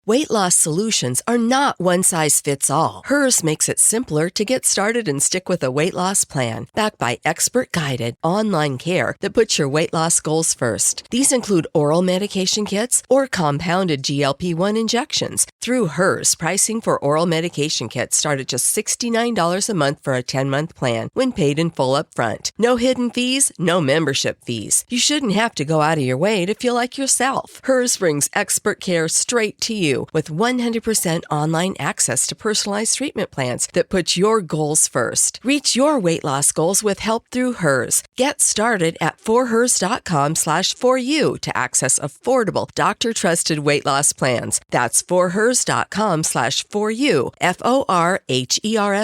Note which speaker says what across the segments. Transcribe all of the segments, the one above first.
Speaker 1: Weight loss solutions are not one size fits all. Hers makes it simpler to get started and stick with a weight loss plan, backed by expert-guided online care that puts your weight loss goals first. These include oral medication kits or compounded GLP-1 injections. Through Hers, pricing for oral medication kits start at just $69 a month for a 10-month plan when paid in full up front. No hidden fees, no membership fees. You shouldn't have to go out of your way to feel like yourself. Hers brings expert care straight to you with 100% online access to personalized treatment plans that put your goals first. Reach your weight loss goals with help through Hers. Get started at forhers.com/4u to access affordable, doctor-trusted weight loss plans. That's forhers.com/4u,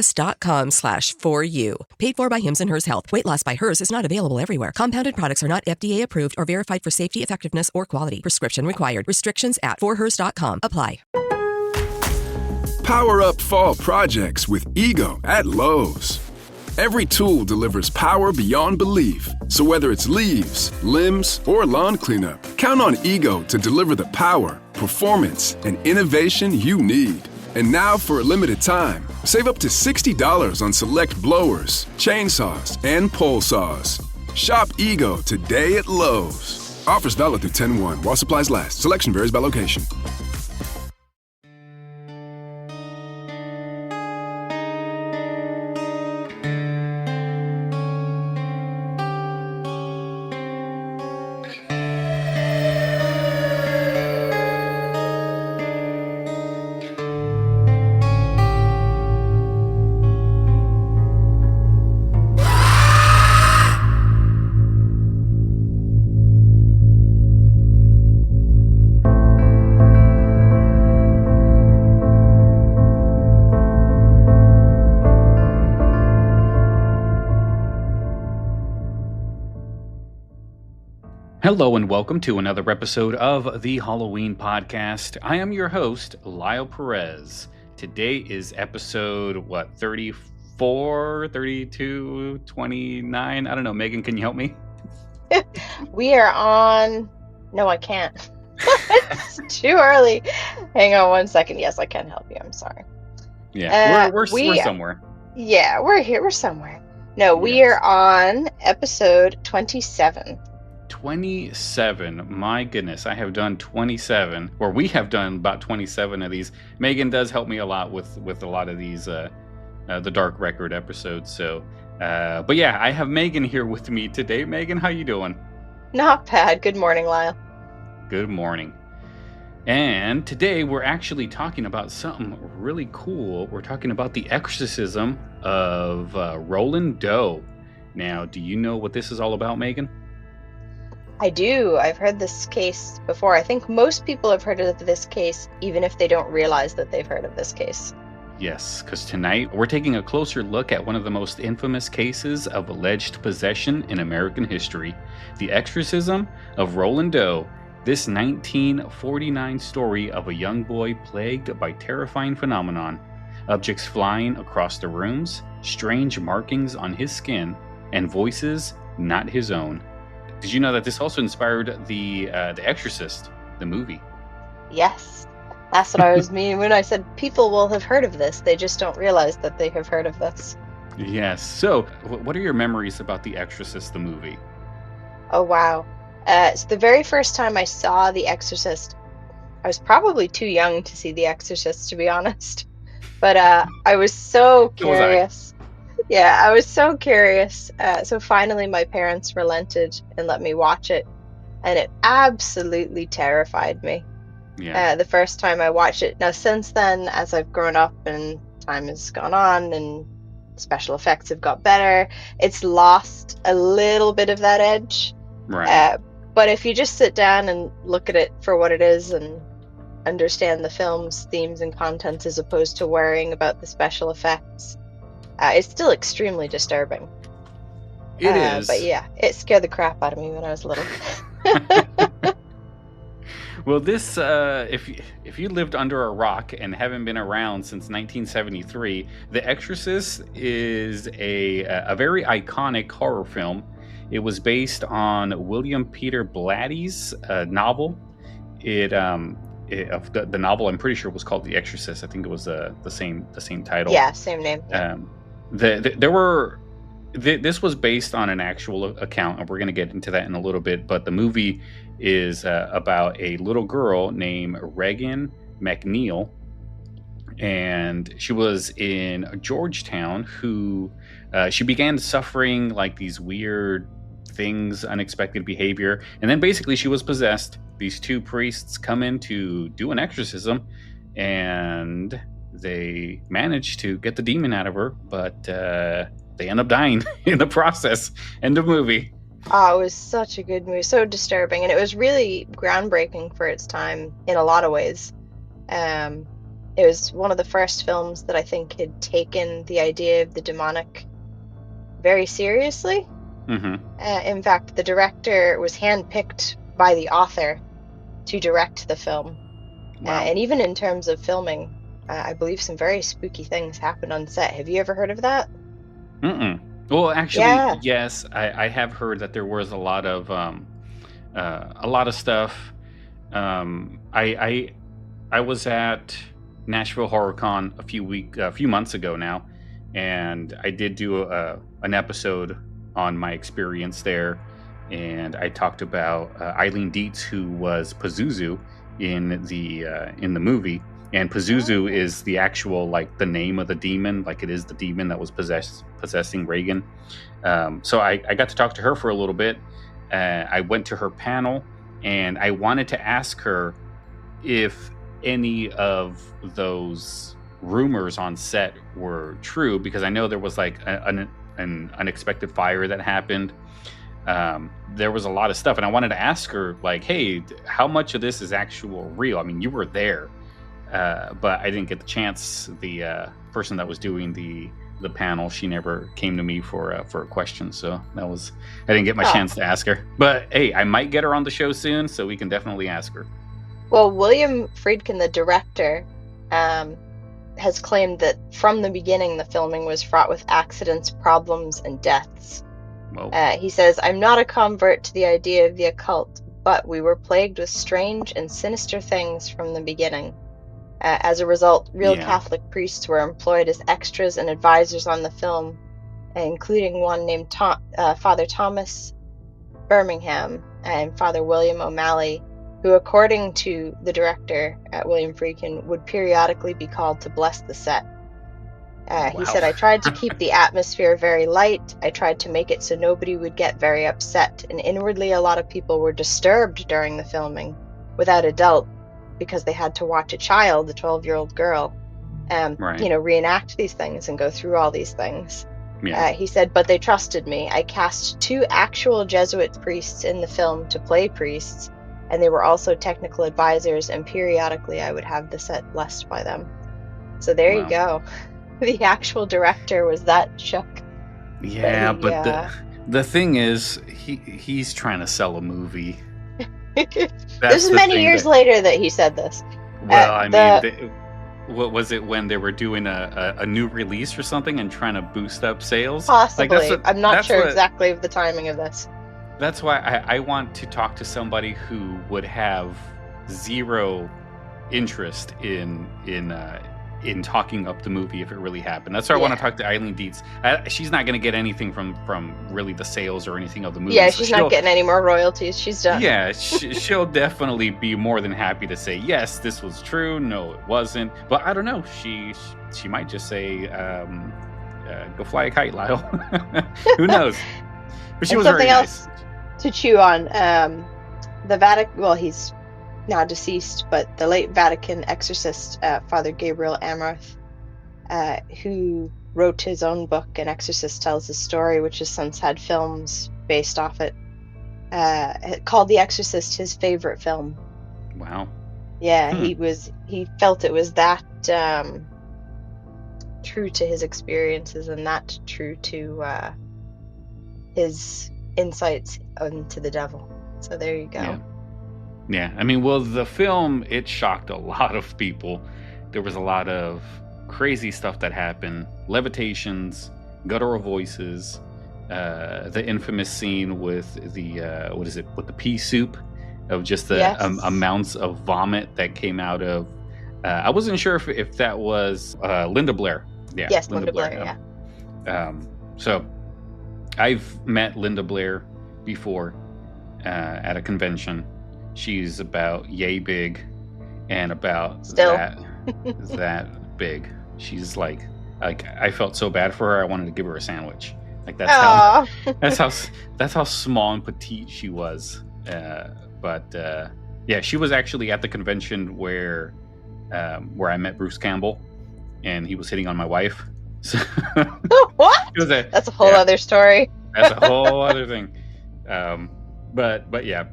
Speaker 1: forhers.com/4u. Paid for by Hims and Hers Health. Weight loss by Hers is not available everywhere. Compounded products are not FDA approved or verified for safety, effectiveness, or quality. Prescription required. Restrictions at forhers.com apply.
Speaker 2: Power up fall projects with Ego at Lowe's. Every tool delivers power beyond belief. So whether it's leaves, limbs, or lawn cleanup, count on Ego to deliver the power, performance, and innovation you need. And now for a limited time, save up to $60 on select blowers, chainsaws, and pole saws. Shop Ego today at Lowe's. Offers valid through 10/1 while supplies last. Selection varies by location.
Speaker 3: Hello and welcome to another episode of the Halloween Podcast. I am your host, Lyle Perez. Today is episode, 34, 32, 29? I don't know. Megan, can you help me?
Speaker 4: We are on... No, I can't. It's too early. Hang on one second. Yes, I can help you. I'm sorry.
Speaker 3: Yeah, we're somewhere.
Speaker 4: Yeah, we're here. We're somewhere. No, we are on episode 27.
Speaker 3: 27. My goodness, I have done 27, or we have done about 27 of these. Megan does help me a lot with a lot of these the Dark Record episodes. So, but yeah, I have Megan here with me today. Megan, how you doing?
Speaker 4: Not bad. Good morning, Lyle.
Speaker 3: Good morning. And today we're actually talking about something really cool. We're talking about the exorcism of Roland Doe. Now, do you know what this is all about, Megan?
Speaker 4: I do. I've heard this case before. I think most people have heard of this case, even if they don't realize that they've heard of this case.
Speaker 3: Yes, because tonight we're taking a closer look at one of the most infamous cases of alleged possession in American history, the exorcism of Roland Doe. This 1949 story of a young boy plagued by terrifying phenomenon, objects flying across the rooms, strange markings on his skin, and voices not his own. Did you know that this also inspired the Exorcist, the movie?
Speaker 4: Yes, that's what I was meaning when I said people will have heard of this. They just don't realize that they have heard of this.
Speaker 3: Yes. So, what are your memories about the Exorcist, the movie?
Speaker 4: Oh, wow. So the very first time I saw The Exorcist, I was probably too young to see The Exorcist, to be honest. But I was so curious. Yeah, I was so curious. So finally my parents relented and let me watch it. And it absolutely terrified me.
Speaker 3: Yeah.
Speaker 4: The first time I watched it. Now, since then, as I've grown up and time has gone on and special effects have got better, it's lost a little bit of that edge.
Speaker 3: Right.
Speaker 4: But if you just sit down and look at it for what it is and understand the film's themes and contents as opposed to worrying about the special effects, it's still extremely disturbing.
Speaker 3: It is.
Speaker 4: But yeah, it scared the crap out of me when I was little.
Speaker 3: Well, this, if you lived under a rock and haven't been around since 1973, The Exorcist is a very iconic horror film. It was based on William Peter Blatty's novel. It of the novel. I'm pretty sure it was called The Exorcist. I think it was the same title.
Speaker 4: Yeah, same name. Yeah.
Speaker 3: This was based on an actual account, and we're going to get into that in a little bit. But the movie is about a little girl named Regan McNeil, and she was in Georgetown. Who she began suffering like these weird things, unexpected behavior, and then basically she was possessed. These two priests come in to do an exorcism, and they manage to get the demon out of her, but they end up dying in the process. End of movie.
Speaker 4: Oh, it was such a good movie, so disturbing, and it was really groundbreaking for its time in a lot of ways. It was one of the first films that I think had taken the idea of the demonic very seriously.
Speaker 3: Mm-hmm.
Speaker 4: In fact, the director was handpicked by the author to direct the film.
Speaker 3: Wow.
Speaker 4: And even in terms of filming, I believe some very spooky things happened on set. Have you ever heard of that?
Speaker 3: Mm-mm. Well, actually,
Speaker 4: Yeah.
Speaker 3: yes, I have heard that there was a lot of stuff. I was at Nashville HorrorCon a few months ago now, and I did do an episode on my experience there, and I talked about Eileen Dietz, who was Pazuzu in the movie. And Pazuzu is the actual, like, the name of the demon, like it is the demon that was possessing Regan. So I got to talk to her for a little bit. I went to her panel, and I wanted to ask her if any of those rumors on set were true, because I know there was like an unexpected fire that happened. There was a lot of stuff, and I wanted to ask her, like, hey, how much of this is actual real? I mean, you were there. But I didn't get the chance. The person that was doing the panel, she never came to me for a question, so I didn't get my chance to ask her. But hey, I might get her on the show soon, so we can definitely ask her.
Speaker 4: Well, William Friedkin, the director, has claimed that from the beginning the filming was fraught with accidents, problems, and deaths.
Speaker 3: Well,
Speaker 4: He says, "I'm not a convert to the idea of the occult, but we were plagued with strange and sinister things from the beginning. As a result, real Catholic priests were employed as extras and advisors on the film, including one named Father Thomas Birmingham and Father William O'Malley, who, according to the director, William Friedkin, would periodically be called to bless the set. He said, "I tried to keep the atmosphere very light. I tried to make it so nobody would get very upset, and inwardly a lot of people were disturbed during the filming, without a doubt, because they had to watch a child, a 12-year-old girl, reenact these things and go through all these things."
Speaker 3: Yeah.
Speaker 4: He said, "But they trusted me. I cast 2 actual Jesuit priests in the film to play priests, and they were also technical advisors, and periodically I would have the set blessed by them." So there you go. The actual director was that shook.
Speaker 3: Yeah, but the thing is, he's trying to sell a movie.
Speaker 4: This is many years later that he said this.
Speaker 3: Well, what was it, when they were doing a new release or something and trying to boost up sales?
Speaker 4: Possibly. I'm not sure exactly of the timing of this.
Speaker 3: That's why I want to talk to somebody who would have zero interest in talking up the movie if it really happened. That's why I want to talk to Eileen Dietz. She's not going to get anything from really the sales or anything of the movie.
Speaker 4: Yeah, she's not getting any more royalties. She's done.
Speaker 3: Yeah, she'll definitely be more than happy to say, yes, this was true. No, it wasn't. But I don't know. She might just say, go fly a kite, Lyle. Who knows? But she was very nice.
Speaker 4: To chew on, the Vatican, well, he's now deceased, but the late Vatican exorcist, Father Gabriel Amorth, who wrote his own book, An Exorcist Tells His Story, which has since had films based off it, called The Exorcist his favorite film.
Speaker 3: Wow.
Speaker 4: Yeah, he felt it was that true to his experiences and that true to his insights into the devil. So there you go.
Speaker 3: Yeah, I mean, well, the film, it shocked a lot of people. There was a lot of crazy stuff that happened. Levitations, guttural voices, the infamous scene with the, with the pea soup of just the
Speaker 4: Yes.
Speaker 3: amounts of vomit that came out of. I wasn't sure if that was Linda Blair. Yeah,
Speaker 4: Yes, Linda Blair.
Speaker 3: So I've met Linda Blair before at a convention. She's about yay big and about
Speaker 4: Still.
Speaker 3: that big. She's like I felt so bad for her. I wanted to give her a sandwich. Like that's how small and petite she was. But yeah, she was actually at the convention where I met Bruce Campbell, and he was hitting on my wife. So
Speaker 4: what? That's a whole other story.
Speaker 3: That's a whole other thing. But yeah.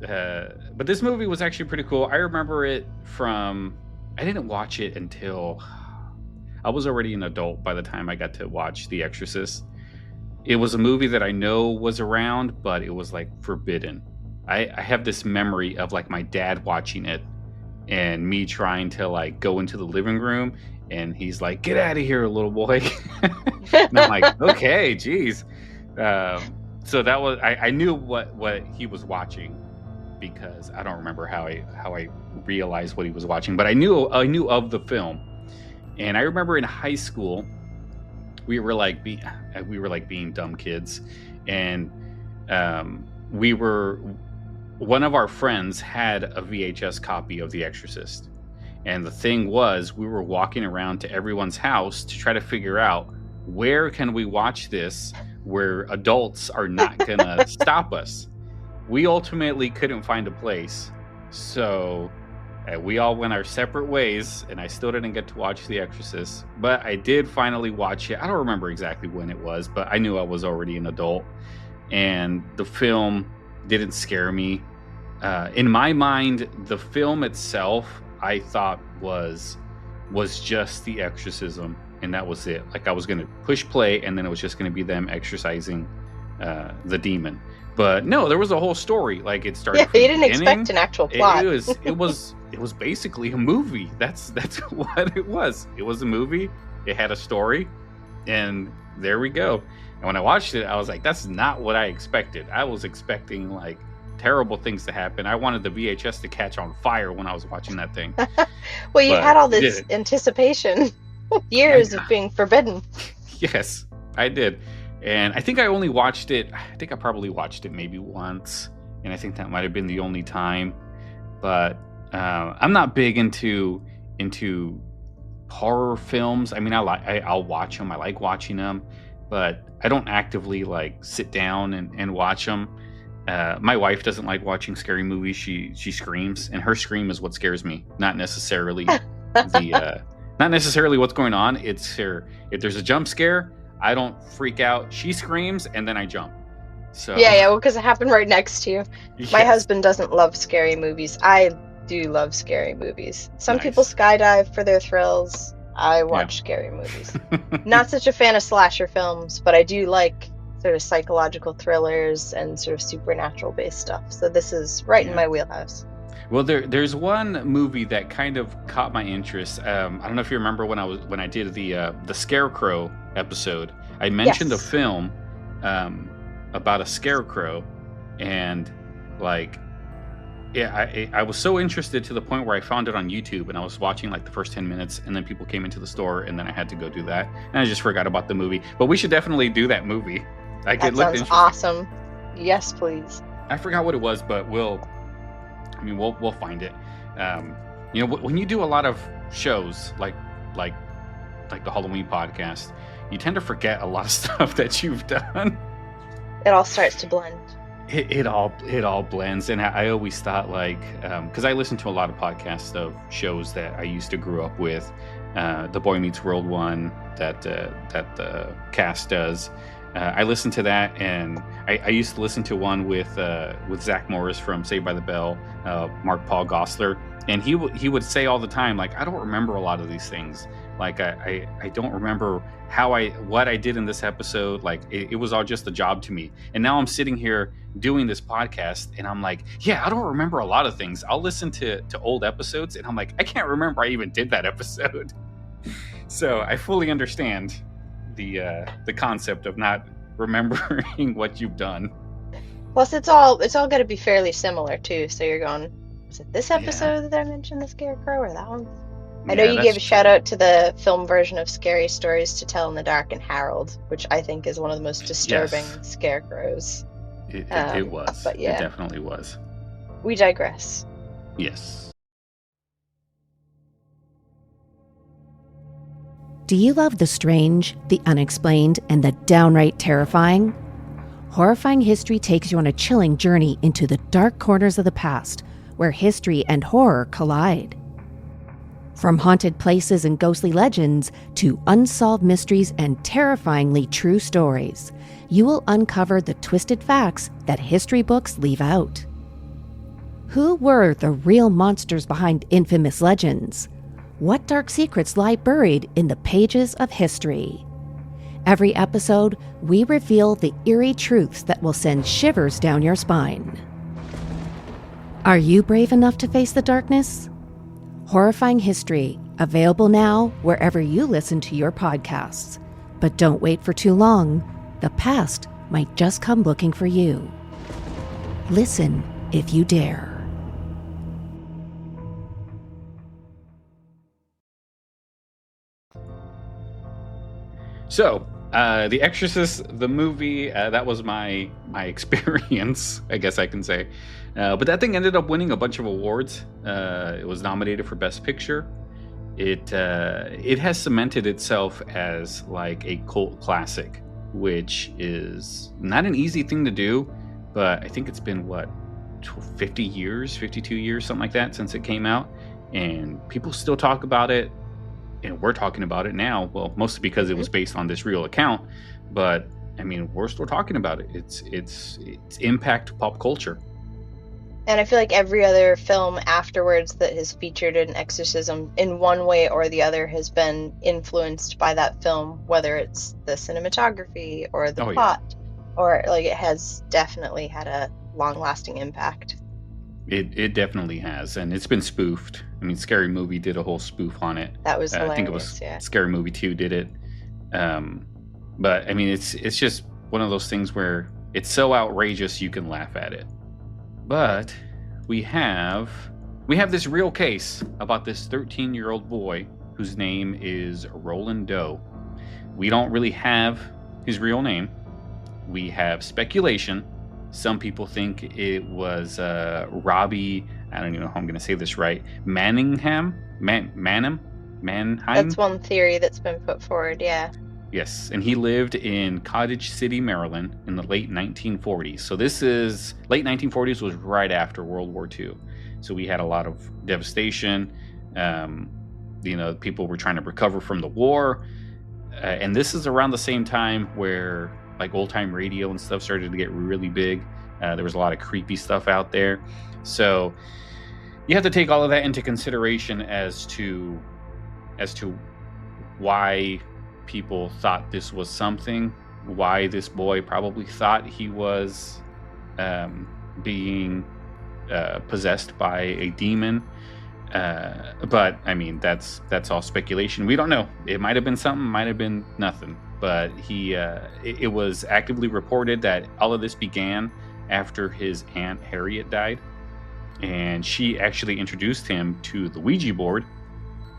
Speaker 3: But this movie was actually pretty cool. I remember it from. I didn't watch it until I was already an adult by the time I got to watch The Exorcist. It was a movie that I know was around, but it was like forbidden. I have this memory of like my dad watching it and me trying to like go into the living room, and he's like, "Get out of here, little boy." And I'm like, okay, geez. So that was I knew what he was watching, because I don't remember how I realized what he was watching, but I knew of the film. And I remember in high school we were like being dumb kids, and one of our friends had a VHS copy of The Exorcist. And the thing was, we were walking around to everyone's house to try to figure out, where can we watch this where adults are not gonna stop us. We ultimately couldn't find a place, so we all went our separate ways, and I still didn't get to watch The Exorcist. But I did finally watch it. I don't remember exactly when it was, but I knew I was already an adult, and the film didn't scare me. In my mind, the film itself, I thought was just the exorcism, and that was it. Like, I was going to push play, and then it was just going to be them exorcising the demon. But no, there was a whole story. Like, it started.
Speaker 4: Yeah, you didn't expect an actual plot.
Speaker 3: It was basically a movie. That's what it was. It was a movie. It had a story, and there we go. And when I watched it, I was like, that's not what I expected. I was expecting like terrible things to happen. I wanted the VHS to catch on fire when I was watching that thing.
Speaker 4: Well, you had all this anticipation, years of being forbidden.
Speaker 3: Yes, I did. And I think I only watched it, I think I probably watched it maybe once, and I think that might have been the only time. But I'm not big into horror films. I mean, I'll watch them. I like watching them, but I don't actively like sit down and watch them. My wife doesn't like watching scary movies. She screams, and her scream is what scares me, not necessarily not necessarily what's going on. It's her. If there's a jump scare, I don't freak out. She screams, and then I jump. So
Speaker 4: yeah, well, because it happened right next to you.
Speaker 3: Yes.
Speaker 4: My husband doesn't love scary movies. I do love scary movies. Some people skydive for their thrills. I watch scary movies. Not such a fan of slasher films, but I do like sort of psychological thrillers and sort of supernatural based stuff. So this is right in my wheelhouse.
Speaker 3: Well, there's one movie that kind of caught my interest. I don't know if you remember when I did the Scarecrow episode. I mentioned a film about a scarecrow, and like, yeah, I was so interested to the point where I found it on YouTube, and I was watching like the first 10 minutes, and then people came into the store, and then I had to go do that, and I just forgot about the movie. But we should definitely do that movie. Like,
Speaker 4: that sounds awesome. Yes, please.
Speaker 3: I forgot what it was, but we'll find it. You know, when you do a lot of shows like the Halloween podcast, you tend to forget a lot of stuff that you've done.
Speaker 4: It all starts to blend.
Speaker 3: It all blends, and I always thought, like, because I listen to a lot of podcasts of shows that I used to grow up with, the Boy Meets World one that the cast does. I listened to that, and I used to listen to one with Zach Morris from Saved by the Bell, Mark Paul Gosselaar, and he would say all the time, like, I don't remember a lot of these things. Like, I don't remember what I did in this episode. Like, it was all just a job to me. And now I'm sitting here doing this podcast, and I'm like, yeah, I don't remember a lot of things. I'll listen to old episodes, and I'm like, I can't remember I even did that episode. So I fully understand the concept of not remembering what you've done.
Speaker 4: Plus, it's all got to be fairly similar too. So you're going, was it this episode that I mentioned the scarecrow, or that one? I know you gave a shout out to the film version of Scary Stories to Tell in the Dark and Harold, which I think is one of the most disturbing scarecrows.
Speaker 3: It was.
Speaker 4: But yeah,
Speaker 3: it definitely was.
Speaker 4: We digress.
Speaker 3: Yes.
Speaker 5: Do you love the strange, the unexplained, and the downright terrifying? Horrifying History takes you on a chilling journey into the dark corners of the past, where history and horror collide. From haunted places and ghostly legends to unsolved mysteries and terrifyingly true stories, you will uncover the twisted facts that history books leave out. Who were the real monsters behind infamous legends? What dark secrets lie buried in the pages of history? Every episode, we reveal the eerie truths that will send shivers down your spine. Are you brave enough to face the darkness? Horrifying History, available now wherever you listen to your podcasts. But don't wait for too long. The past might just come looking for you. Listen if you dare.
Speaker 3: So, The Exorcist, the movie, that was my experience, I guess I can say. But that thing ended up winning a bunch of awards. It was nominated for Best Picture. It has cemented itself as like a cult classic, which is not an easy thing to do. But I think it's been, 52 years, something like that, since it came out. And people still talk about it. And we're talking about it now. Well, mostly because it was based on this real account. But, I mean, we're still talking about it. It's impact pop culture.
Speaker 4: And I feel like every other film afterwards that has featured an exorcism in one way or the other has been influenced by that film, whether it's the cinematography or the plot, or like it has definitely had a long-lasting impact.
Speaker 3: It definitely has, and it's been spoofed. I mean, Scary Movie did a whole spoof on it.
Speaker 4: That was hilarious.
Speaker 3: I think it was Scary Movie 2 did it. But I mean, it's just one of those things where it's so outrageous you can laugh at it. But we have this real case about this 13-year-old boy whose name is Roland Doe. We don't really have his real name. We have speculation. Some people think it was Robbie, I don't even know how I'm going to say this right, Mannheim?
Speaker 4: That's one theory that's been put forward, yeah.
Speaker 3: Yes, and he lived in Cottage City, Maryland in the late 1940s. So this is, late 1940s was right after World War II. So we had a lot of devastation. People were trying to recover from the war. And this is around the same time where like old time radio and stuff started to get really big. There was a lot of creepy stuff out there. So you have to take all of that into consideration as to why people thought this was something, why this boy probably thought he was being possessed by a demon. But I mean, that's all speculation. We don't know. It might have been something, might have been nothing. But it was actively reported that all of this began after his Aunt Harriet died. And she actually introduced him to the Ouija board.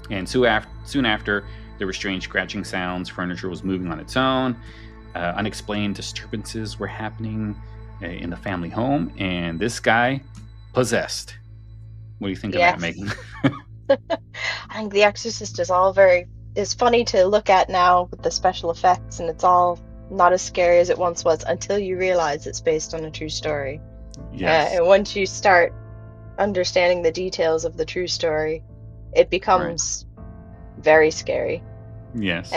Speaker 3: And soon after, there were strange scratching sounds, furniture was moving on its own, unexplained disturbances were happening in the family home, and this guy possessed. What do you think of that, Megan?
Speaker 4: I think The Exorcist is funny to look at now with the special effects, and it's all not as scary as it once was until you realize it's based on a true story.
Speaker 3: Yes.
Speaker 4: And once you start understanding the details of the true story, it becomes very scary.
Speaker 3: Yes.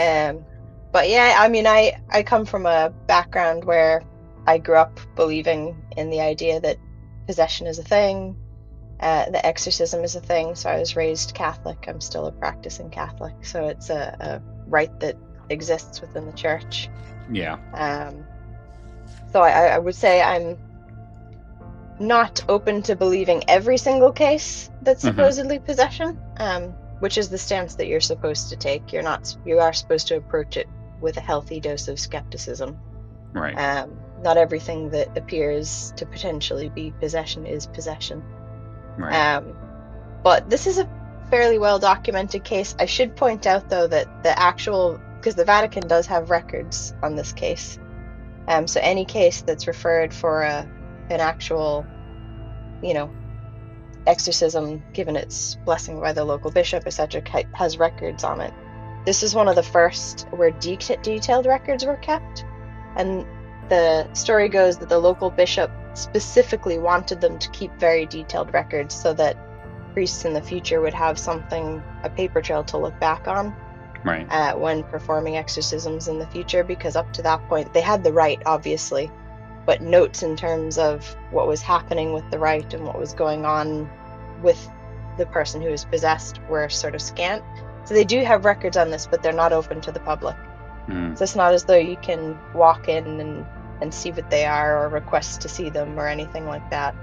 Speaker 4: But yeah, I mean, I come from a background where I grew up believing in the idea that possession is a thing, the exorcism is a thing. So I was raised Catholic. I'm still a practicing Catholic. So it's a rite that exists within the church.
Speaker 3: Yeah.
Speaker 4: So I would say I'm not open to believing every single case that's supposedly possession, which is the stance that you're supposed to take. You are supposed to approach it with a healthy dose of skepticism.
Speaker 3: Right.
Speaker 4: not everything that appears to potentially be possession is possession.
Speaker 3: Right.
Speaker 4: But this is a fairly well documented case. I should point out though that because the Vatican does have records on this case. So any case that's referred for an actual, exorcism, given its blessing by the local bishop, etc., has records on it. This is one of the first where detailed records were kept, and the story goes that the local bishop specifically wanted them to keep very detailed records so that priests in the future would have a paper trail to look back on when performing exorcisms in the future, because up to that point they had the rite, obviously, but notes in terms of what was happening with the rite and what was going on with the person who was possessed were sort of scant. So they do have records on this, but they're not open to the public. So it's not as though you can walk in and see what they are or request to see them or anything like that.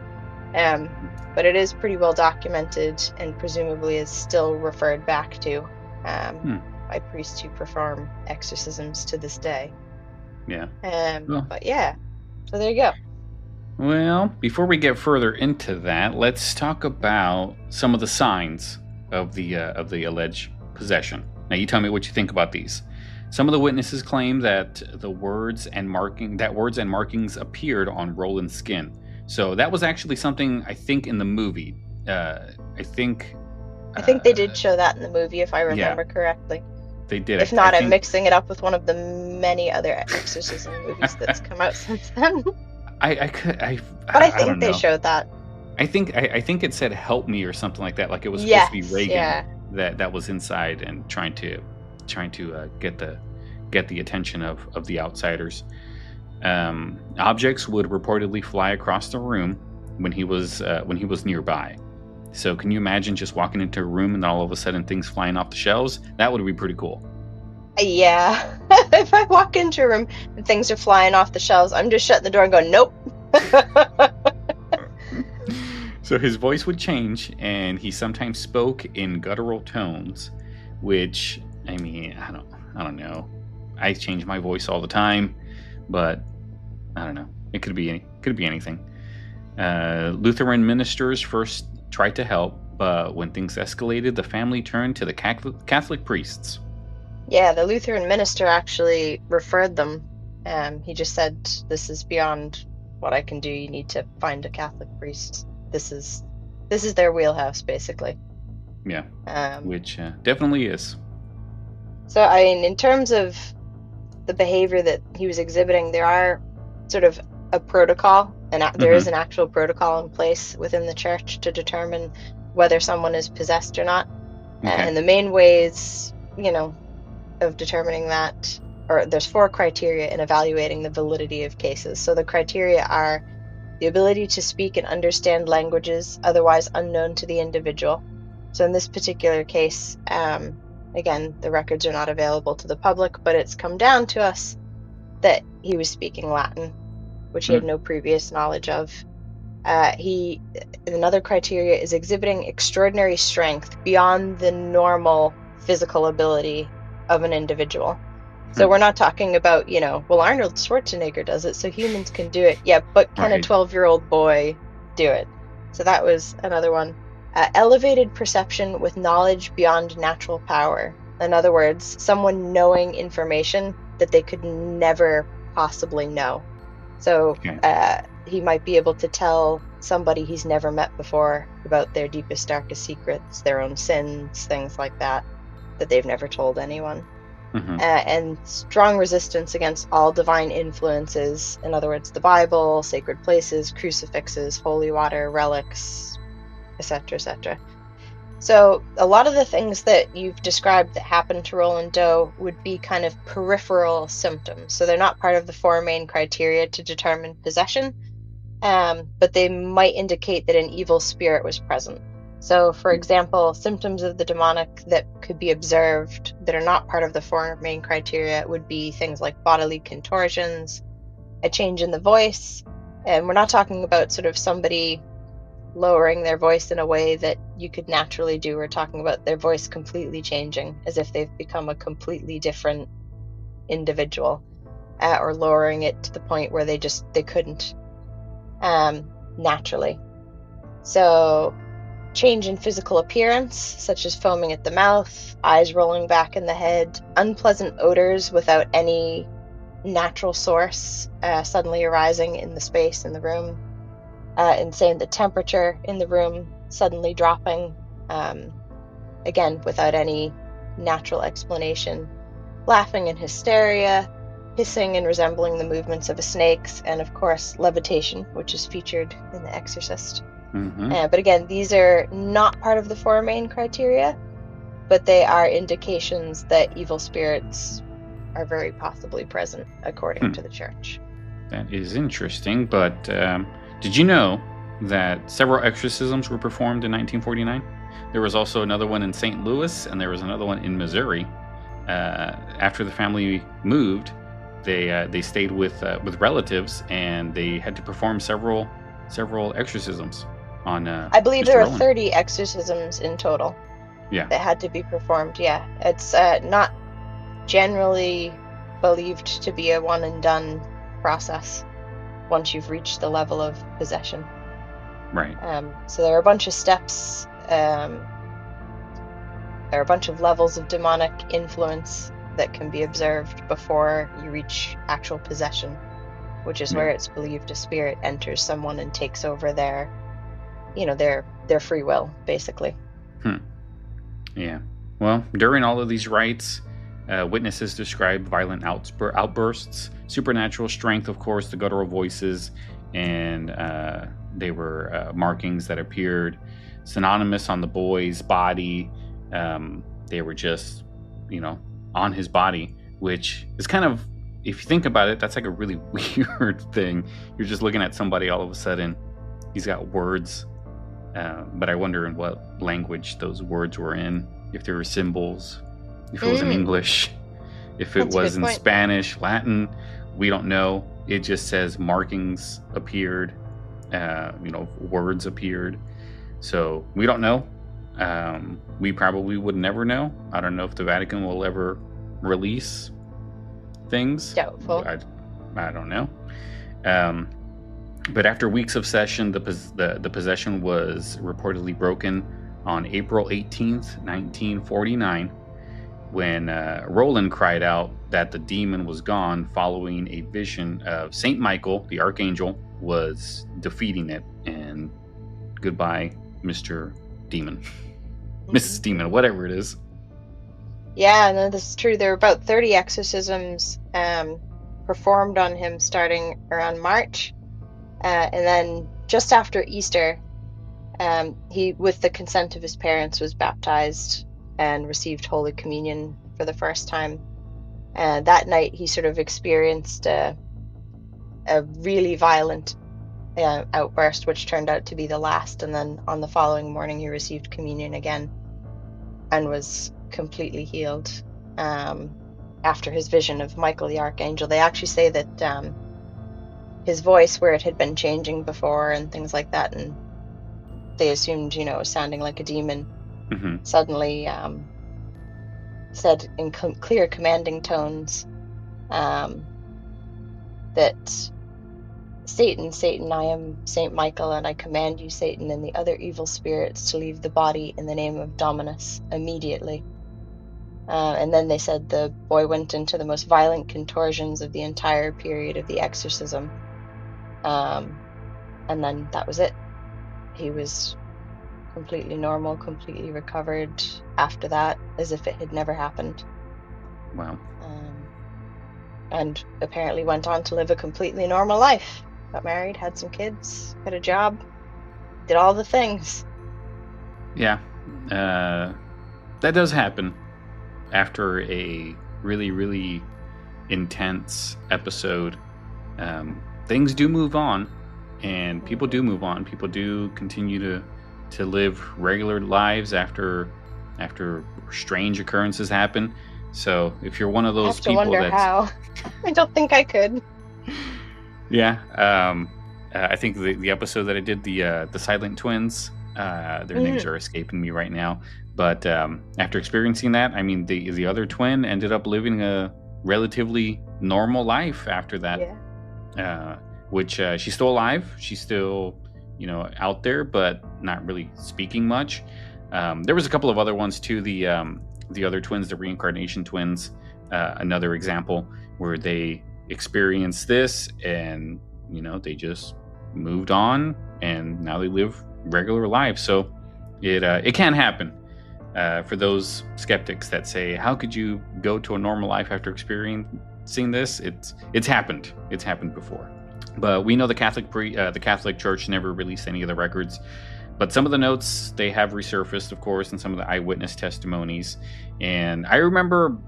Speaker 4: But it is pretty well documented and presumably is still referred back to by priests who perform exorcisms to this day.
Speaker 3: Yeah.
Speaker 4: But yeah, so there you go.
Speaker 3: Well, before we get further into that, let's talk about some of the signs of the alleged possession. Now, you tell me what you think about these. Some of the witnesses claim that words and markings appeared on Roland's skin. So that was actually something, I think, in the movie. I think they did show that in the movie, if I remember correctly. They did.
Speaker 4: If not, I'm mixing it up with one of the many other exorcism movies that's come out since then.
Speaker 3: I
Speaker 4: think they showed that.
Speaker 3: I think it said "help me" or something like that. Like it was supposed to be Reagan that was inside and trying to get the attention of the outsiders. Objects would reportedly fly across the room when he was nearby. So can you imagine just walking into a room and then all of a sudden things flying off the shelves? That would be pretty cool.
Speaker 4: Yeah. If I walk into a room and things are flying off the shelves, I'm just shutting the door and going, nope.
Speaker 3: So his voice would change, and he sometimes spoke in guttural tones, which, I mean, I don't know. I change my voice all the time, but I don't know. It could be anything. Lutheran ministers first tried to help, but when things escalated, the family turned to the Catholic priests.
Speaker 4: Yeah, the Lutheran minister actually referred them. He just said, "This is beyond what I can do. You need to find a Catholic priest. This is their wheelhouse, basically."
Speaker 3: Yeah, which definitely is.
Speaker 4: So, I mean, in terms of the behavior that he was exhibiting, there are sort of a protocol, and there is an actual protocol in place within the church to determine whether someone is possessed or not.
Speaker 3: Okay.
Speaker 4: And the main ways, of determining that, or there's 4 criteria in evaluating the validity of cases. So the criteria are the ability to speak and understand languages otherwise unknown to the individual. So in this particular case, again, the records are not available to the public, but it's come down to us that he was speaking Latin, which he had no previous knowledge of. Another criteria is exhibiting extraordinary strength beyond the normal physical ability of an individual. So we're not talking about, Arnold Schwarzenegger does it, so humans can do it. Yeah, but can a 12-year-old boy do it? So that was another one. Elevated perception with knowledge beyond natural power. In other words, someone knowing information that they could never possibly know. So he might be able to tell somebody he's never met before about their deepest, darkest secrets, their own sins, things like that they've never told anyone. And strong resistance against all divine influences. In other words, the Bible, sacred places, crucifixes, holy water, relics, etc., etc. So a lot of the things that you've described that happened to Roland Doe would be kind of peripheral symptoms. So they're not part of the 4 main criteria to determine possession, but they might indicate that an evil spirit was present. So, for example, symptoms of the demonic that could be observed that are not part of the 4 main criteria would be things like bodily contortions, a change in the voice, and we're not talking about sort of somebody lowering their voice in a way that you could naturally do. We're talking about their voice completely changing, as if they've become a completely different individual. or lowering it to the point where they couldn't naturally. So change in physical appearance, such as foaming at the mouth, eyes rolling back in the head, unpleasant odors without any natural source suddenly arising in the space in the room, and saying the temperature in the room suddenly dropping, again without any natural explanation, laughing and hysteria, hissing and resembling the movements of a snake's, and of course levitation, which is featured in The Exorcist. But again, these are not part of the 4 main criteria, but they are indications that evil spirits are very possibly present, according to the church.
Speaker 3: That is interesting, but did you know that several exorcisms were performed in 1949? There was also another one in St. Louis, and there was another one in Missouri. After the family moved, they stayed with relatives, and they had to perform several exorcisms on
Speaker 4: I believe
Speaker 3: Mr.
Speaker 4: there are
Speaker 3: Roland.
Speaker 4: 30 exorcisms in total.
Speaker 3: Yeah.
Speaker 4: That had to be performed. Yeah, it's not generally believed to be a one and done process once you've reached the level of possession.
Speaker 3: Right.
Speaker 4: So there are a bunch of steps. There are a bunch of levels of demonic influence that can be observed before you reach actual possession, which is where it's believed a spirit enters someone and takes over their free will, basically.
Speaker 3: Yeah. Well, during all of these rites, witnesses described violent outbursts, supernatural strength, of course, the guttural voices, and they were markings that appeared synonymous on the boy's body. They were just, on his body, which is kind of, if you think about it, that's like a really weird thing. You're just looking at somebody, all of a sudden, he's got words. But I wonder in what language those words were in, if there were symbols, if it was in English, if it was in Spanish, Latin, we don't know. It just says markings appeared, words appeared. So we don't know. We probably would never know. I don't know if the Vatican will ever release things.
Speaker 4: Doubtful.
Speaker 3: I don't know. But after weeks of session, the possession was reportedly broken on April 18th, 1949, when Roland cried out that the demon was gone following a vision of Saint Michael, the archangel, was defeating it. And goodbye, Mr. Demon. Mrs. Demon, whatever it is.
Speaker 4: Yeah, no, this is true. There were about 30 exorcisms performed on him starting around March. And then just after Easter, he, with the consent of his parents, was baptized and received Holy Communion for the first time. That night, he sort of experienced a really violent outburst, which turned out to be the last. And then on the following morning, he received communion again and was completely healed after his vision of Michael the Archangel. They actually say that his voice, where it had been changing before and things like that, and they assumed, sounding like a demon, suddenly said in clear commanding tones that Satan, Satan, I am Saint Michael, and I command you, Satan, and the other evil spirits to leave the body in the name of Dominus immediately. And then they said the boy went into the most violent contortions of the entire period of the exorcism. And then that was it. He was completely normal, completely recovered after that, as if it had never happened.
Speaker 3: Wow.
Speaker 4: And apparently went on to live a completely normal life. Got married, had some kids, got a job, did all the things.
Speaker 3: Yeah. That does happen after a really, really intense episode. Things do move on, and people do move on. People do continue to live regular lives after strange occurrences happen. So if you're one of those people,
Speaker 4: wonder how. I don't think I could.
Speaker 3: Yeah, I think the episode that I did, the Silent Twins, their names are escaping me right now. But after experiencing that, I mean, the other twin ended up living a relatively normal life after that. Which she's still alive. She's still, out there, but not really speaking much. There was a couple of other ones too. The other twins, the reincarnation twins, another example where they experienced this and, they just moved on and now they live regular lives. So it can happen. For those skeptics that say, how could you go to a normal life after experiencing this? It's happened. It's happened before. But we know the Catholic Church never released any of the records. But some of the notes, they have resurfaced, of course, and some of the eyewitness testimonies. And I remember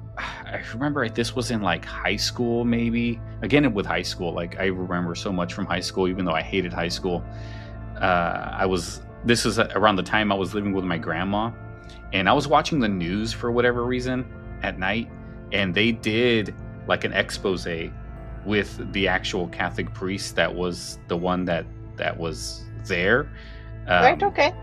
Speaker 3: this was in like high school, maybe. Again, with high school, like I remember so much from high school, even though I hated high school. This was around the time I was living with my grandma. And I was watching the news for whatever reason at night. And they did like an expose with the actual Catholic priest that was the one that was there.
Speaker 4: Right, okay.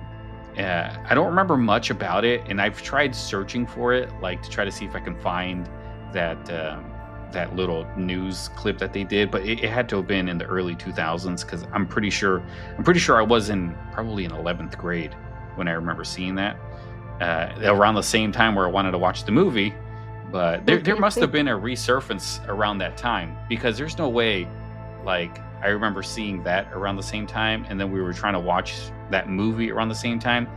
Speaker 3: I don't remember much about it, and I've tried searching for it, like to try to see if I can find that little news clip that they did, but it had to have been in the early 2000s because I'm pretty sure I was probably in 11th grade when I remember seeing that, around the same time where I wanted to watch the movie. But there must have been a resurfacing around that time, because there's no way, like, I remember seeing that around the same time, and then we were trying to watch that movie around the same time.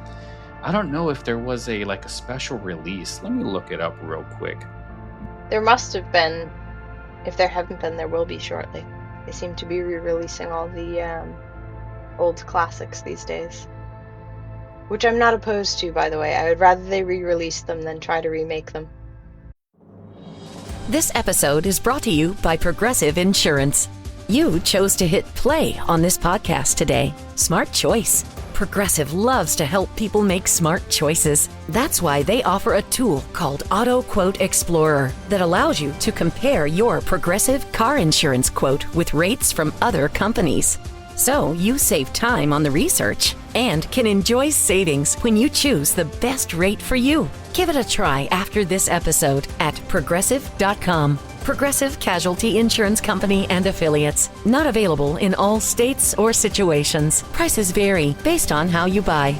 Speaker 3: I don't know if there was a special release. Let me look it up real quick.
Speaker 4: There must have been. If there haven't been, there will be shortly. They seem to be re-releasing all the old classics these days. Which I'm not opposed to, by the way. I would rather they re-release them than try to remake them.
Speaker 1: This episode is brought to you by Progressive Insurance. You chose to hit play on this podcast today. Smart choice. Progressive loves to help people make smart choices. That's why they offer a tool called Auto Quote Explorer that allows you to compare your Progressive car insurance quote with rates from other companies. So you save time on the research and can enjoy savings when you choose the best rate for you. Give it a try after this episode at Progressive.com. Progressive Casualty Insurance Company and Affiliates. Not available in all states or situations. Prices vary based on how you buy.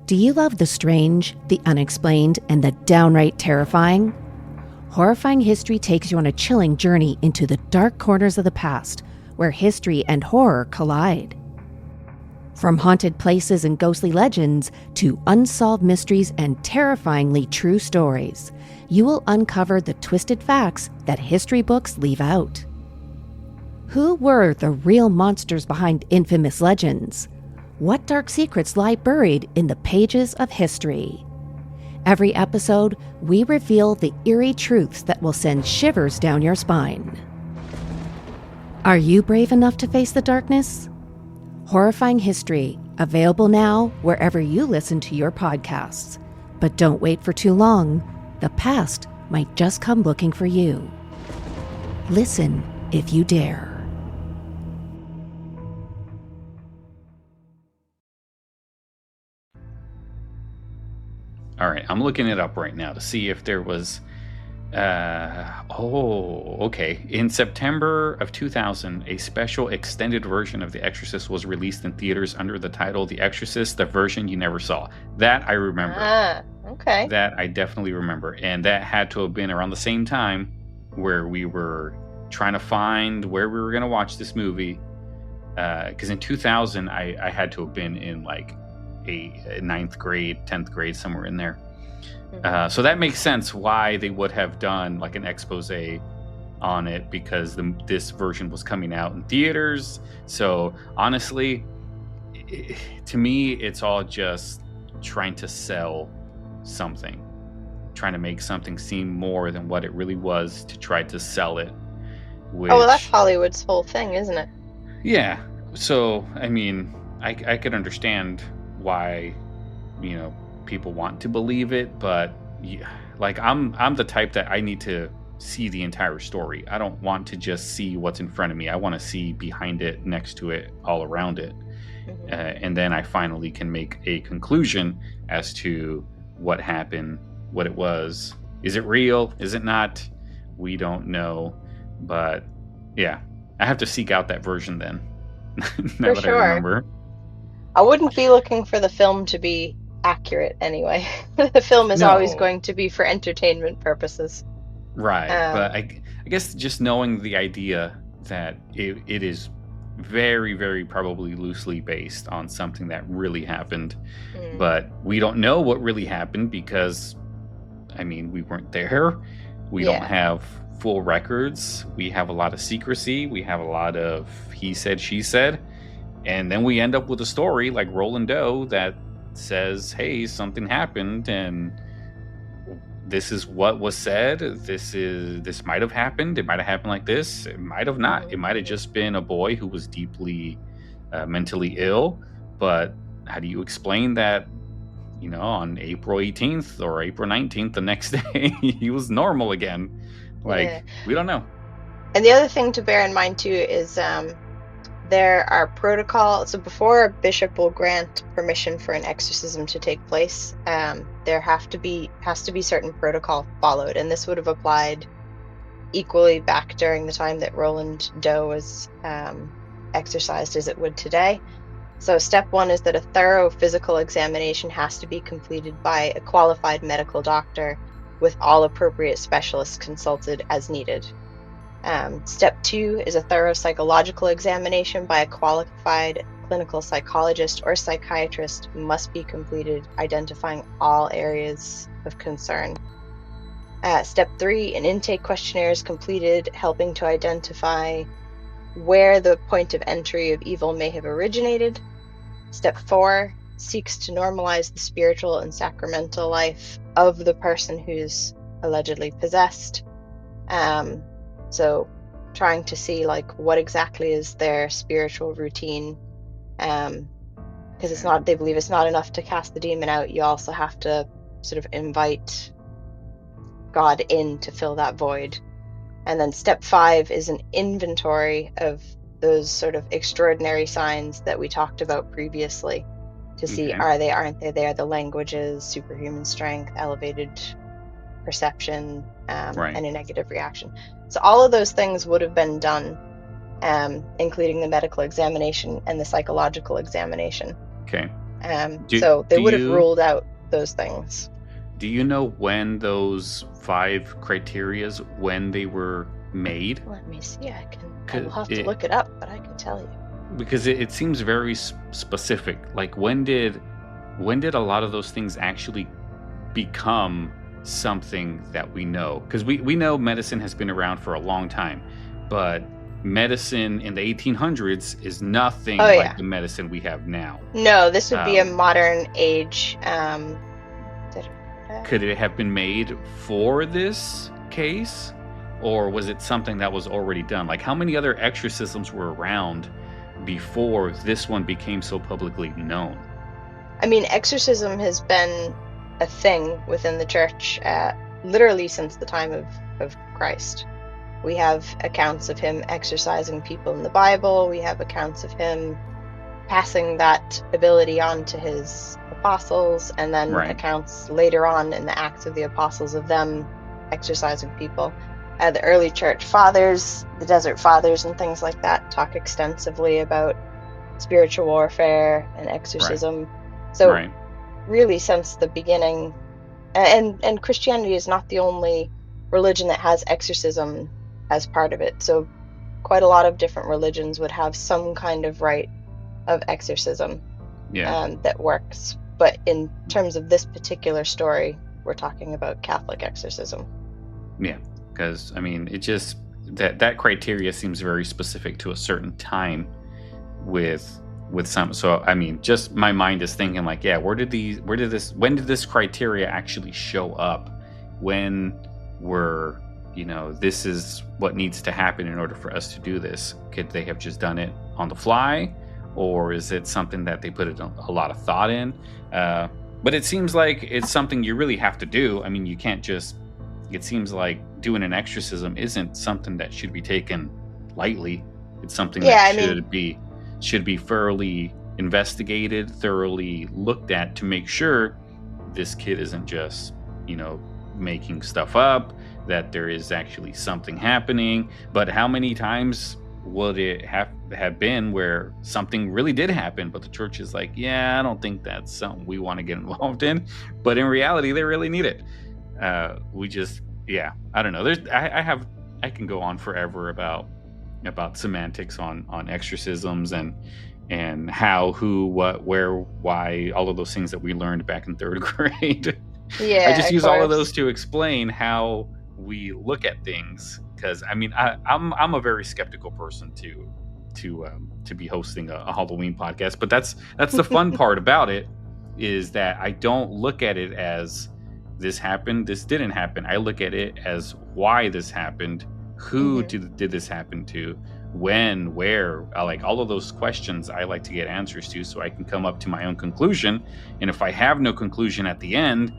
Speaker 5: Do you love the strange, the unexplained, and the downright terrifying? Horrifying History takes you on a chilling journey into the dark corners of the past, where history and horror collide. From haunted places and ghostly legends to unsolved mysteries and terrifyingly true stories, you will uncover the twisted facts that history books leave out. Who were the real monsters behind infamous legends? What dark secrets lie buried in the pages of history? Every episode, we reveal the eerie truths that will send shivers down your spine. Are you brave enough to face the darkness? Horrifying History, available now wherever you listen to your podcasts. But don't wait for too long. The past might just come looking for you. Listen if you dare.
Speaker 3: All right, I'm looking it up right now to see if there was... okay. In September of 2000, a special extended version of The Exorcist was released in theaters under the title The Exorcist, the version you never saw. That I remember.
Speaker 4: Okay.
Speaker 3: That I definitely remember. And that had to have been around the same time where we were trying to find where we were going to watch this movie. Because in 2000, I had to have been in like a 9th grade, 10th grade, somewhere in there. So that makes sense why they would have done like an expose on it, because this version was coming out in theaters. So honestly, to me, it's all just trying to sell something, trying to make something seem more than what it really was to try to sell it. Which,
Speaker 4: well, that's Hollywood's whole thing, isn't it?
Speaker 3: Yeah. So, I mean, I could understand why, people want to believe it, but like I'm the type that I need to see the entire story. I don't want to just see what's in front of me. I want to see behind it, next to it, all around it. And then I finally can make a conclusion as to what happened, what it was. Is it real? Is it not? We don't know. But yeah, I have to seek out that version then. Now
Speaker 4: For
Speaker 3: that I
Speaker 4: sure.
Speaker 3: remember.
Speaker 4: I wouldn't be looking for the film to be accurate anyway. The film is always
Speaker 3: No.
Speaker 4: going to be for entertainment purposes.
Speaker 3: Right. But I guess just knowing the idea that it is very, very probably loosely based on something that really happened. But we don't know what really happened because, I mean, we weren't there. We don't have full records. We have a lot of secrecy. We have a lot of he said, she said. And then we end up with a story like Roland Doe that says, hey, something happened and this is what was said. This might have happened. It might have happened like this. It might have not. It might have just been a boy who was deeply mentally ill. But how do you explain that, on April 18th or April 19th, the next day, he was normal again? We don't know.
Speaker 4: And the other thing to bear in mind too is there are protocols. So before a bishop will grant permission for an exorcism to take place, there has to be certain protocol followed, and this would have applied equally back during the time that Roland Doe was exorcised as it would today. So step 1 is that a thorough physical examination has to be completed by a qualified medical doctor with all appropriate specialists consulted as needed. Step 2 is a thorough psychological examination by a qualified clinical psychologist or psychiatrist must be completed, identifying all areas of concern. Step 3, an intake questionnaire is completed, helping to identify where the point of entry of evil may have originated. Step 4 seeks to normalize the spiritual and sacramental life of the person who's allegedly possessed. So trying to see what exactly is their spiritual routine, because they believe it's not enough to cast the demon out. You also have to sort of invite God in to fill that void. And then step 5 is an inventory of those sort of extraordinary signs that we talked about previously to see aren't they there, the languages, superhuman strength, elevated perception, and a negative reaction. So all of those things would have been done, including the medical examination and the psychological examination.
Speaker 3: Okay.
Speaker 4: So they would have ruled out those things.
Speaker 3: Do you know when those 5 criterias, when they were made?
Speaker 4: Let me see. I will have to look it up, but I can tell you.
Speaker 3: Because it seems very specific. When did a lot of those things actually become something that we know? Because we know medicine has been around for a long time, but medicine in the 1800s is nothing like the medicine we have now.
Speaker 4: No, this would be a modern age.
Speaker 3: Could it have been made for this case, or was it something that was already done? How many other exorcisms were around before this one became so publicly known?
Speaker 4: I mean, exorcism has been a thing within the church literally since the time of Christ. We have accounts of him exorcising people in the Bible. We have accounts of him passing that ability on to his apostles, and then accounts later on in the Acts of the Apostles of them exorcising people. The early church fathers, the desert fathers and things like that, talk extensively about spiritual warfare and exorcism. So really since the beginning, and Christianity is not the only religion that has exorcism as part of it. So quite a lot of different religions would have some kind of rite of exorcism that works. But in terms of this particular story, we're talking about Catholic exorcism.
Speaker 3: Yeah, because I mean, it just that criteria seems very specific to a certain time with some. So I mean, just my mind is thinking when did this criteria actually show up? When were this is what needs to happen in order for us to do this? Could they have just done it on the fly, or is it something that they put a lot of thought in? But it seems like it's something you really have to do. I mean, you can't just. It seems like doing an exorcism isn't something that should be taken lightly. It's something that should be fairly investigated, thoroughly looked at to make sure this kid isn't just, making stuff up, that there is actually something happening. But how many times would it have been where something really did happen, but the church is like, yeah, I don't think that's something we want to get involved in, but in reality they really need it. I don't know. I can go on forever about semantics on exorcisms and how, who, what, where, why, all of those things that we learned back in third grade.
Speaker 4: Yeah,
Speaker 3: I just use all of
Speaker 4: course.
Speaker 3: those to explain how we look at things, because I'm a very skeptical person to be hosting a Halloween podcast, but that's the fun part about it, is that I don't look at it as this happened, this didn't happen. I look at it as why this happened, who did this happen to, when, where. I like all of those questions. I like to get answers to, so I can come up to my own conclusion. And if I have no conclusion at the end,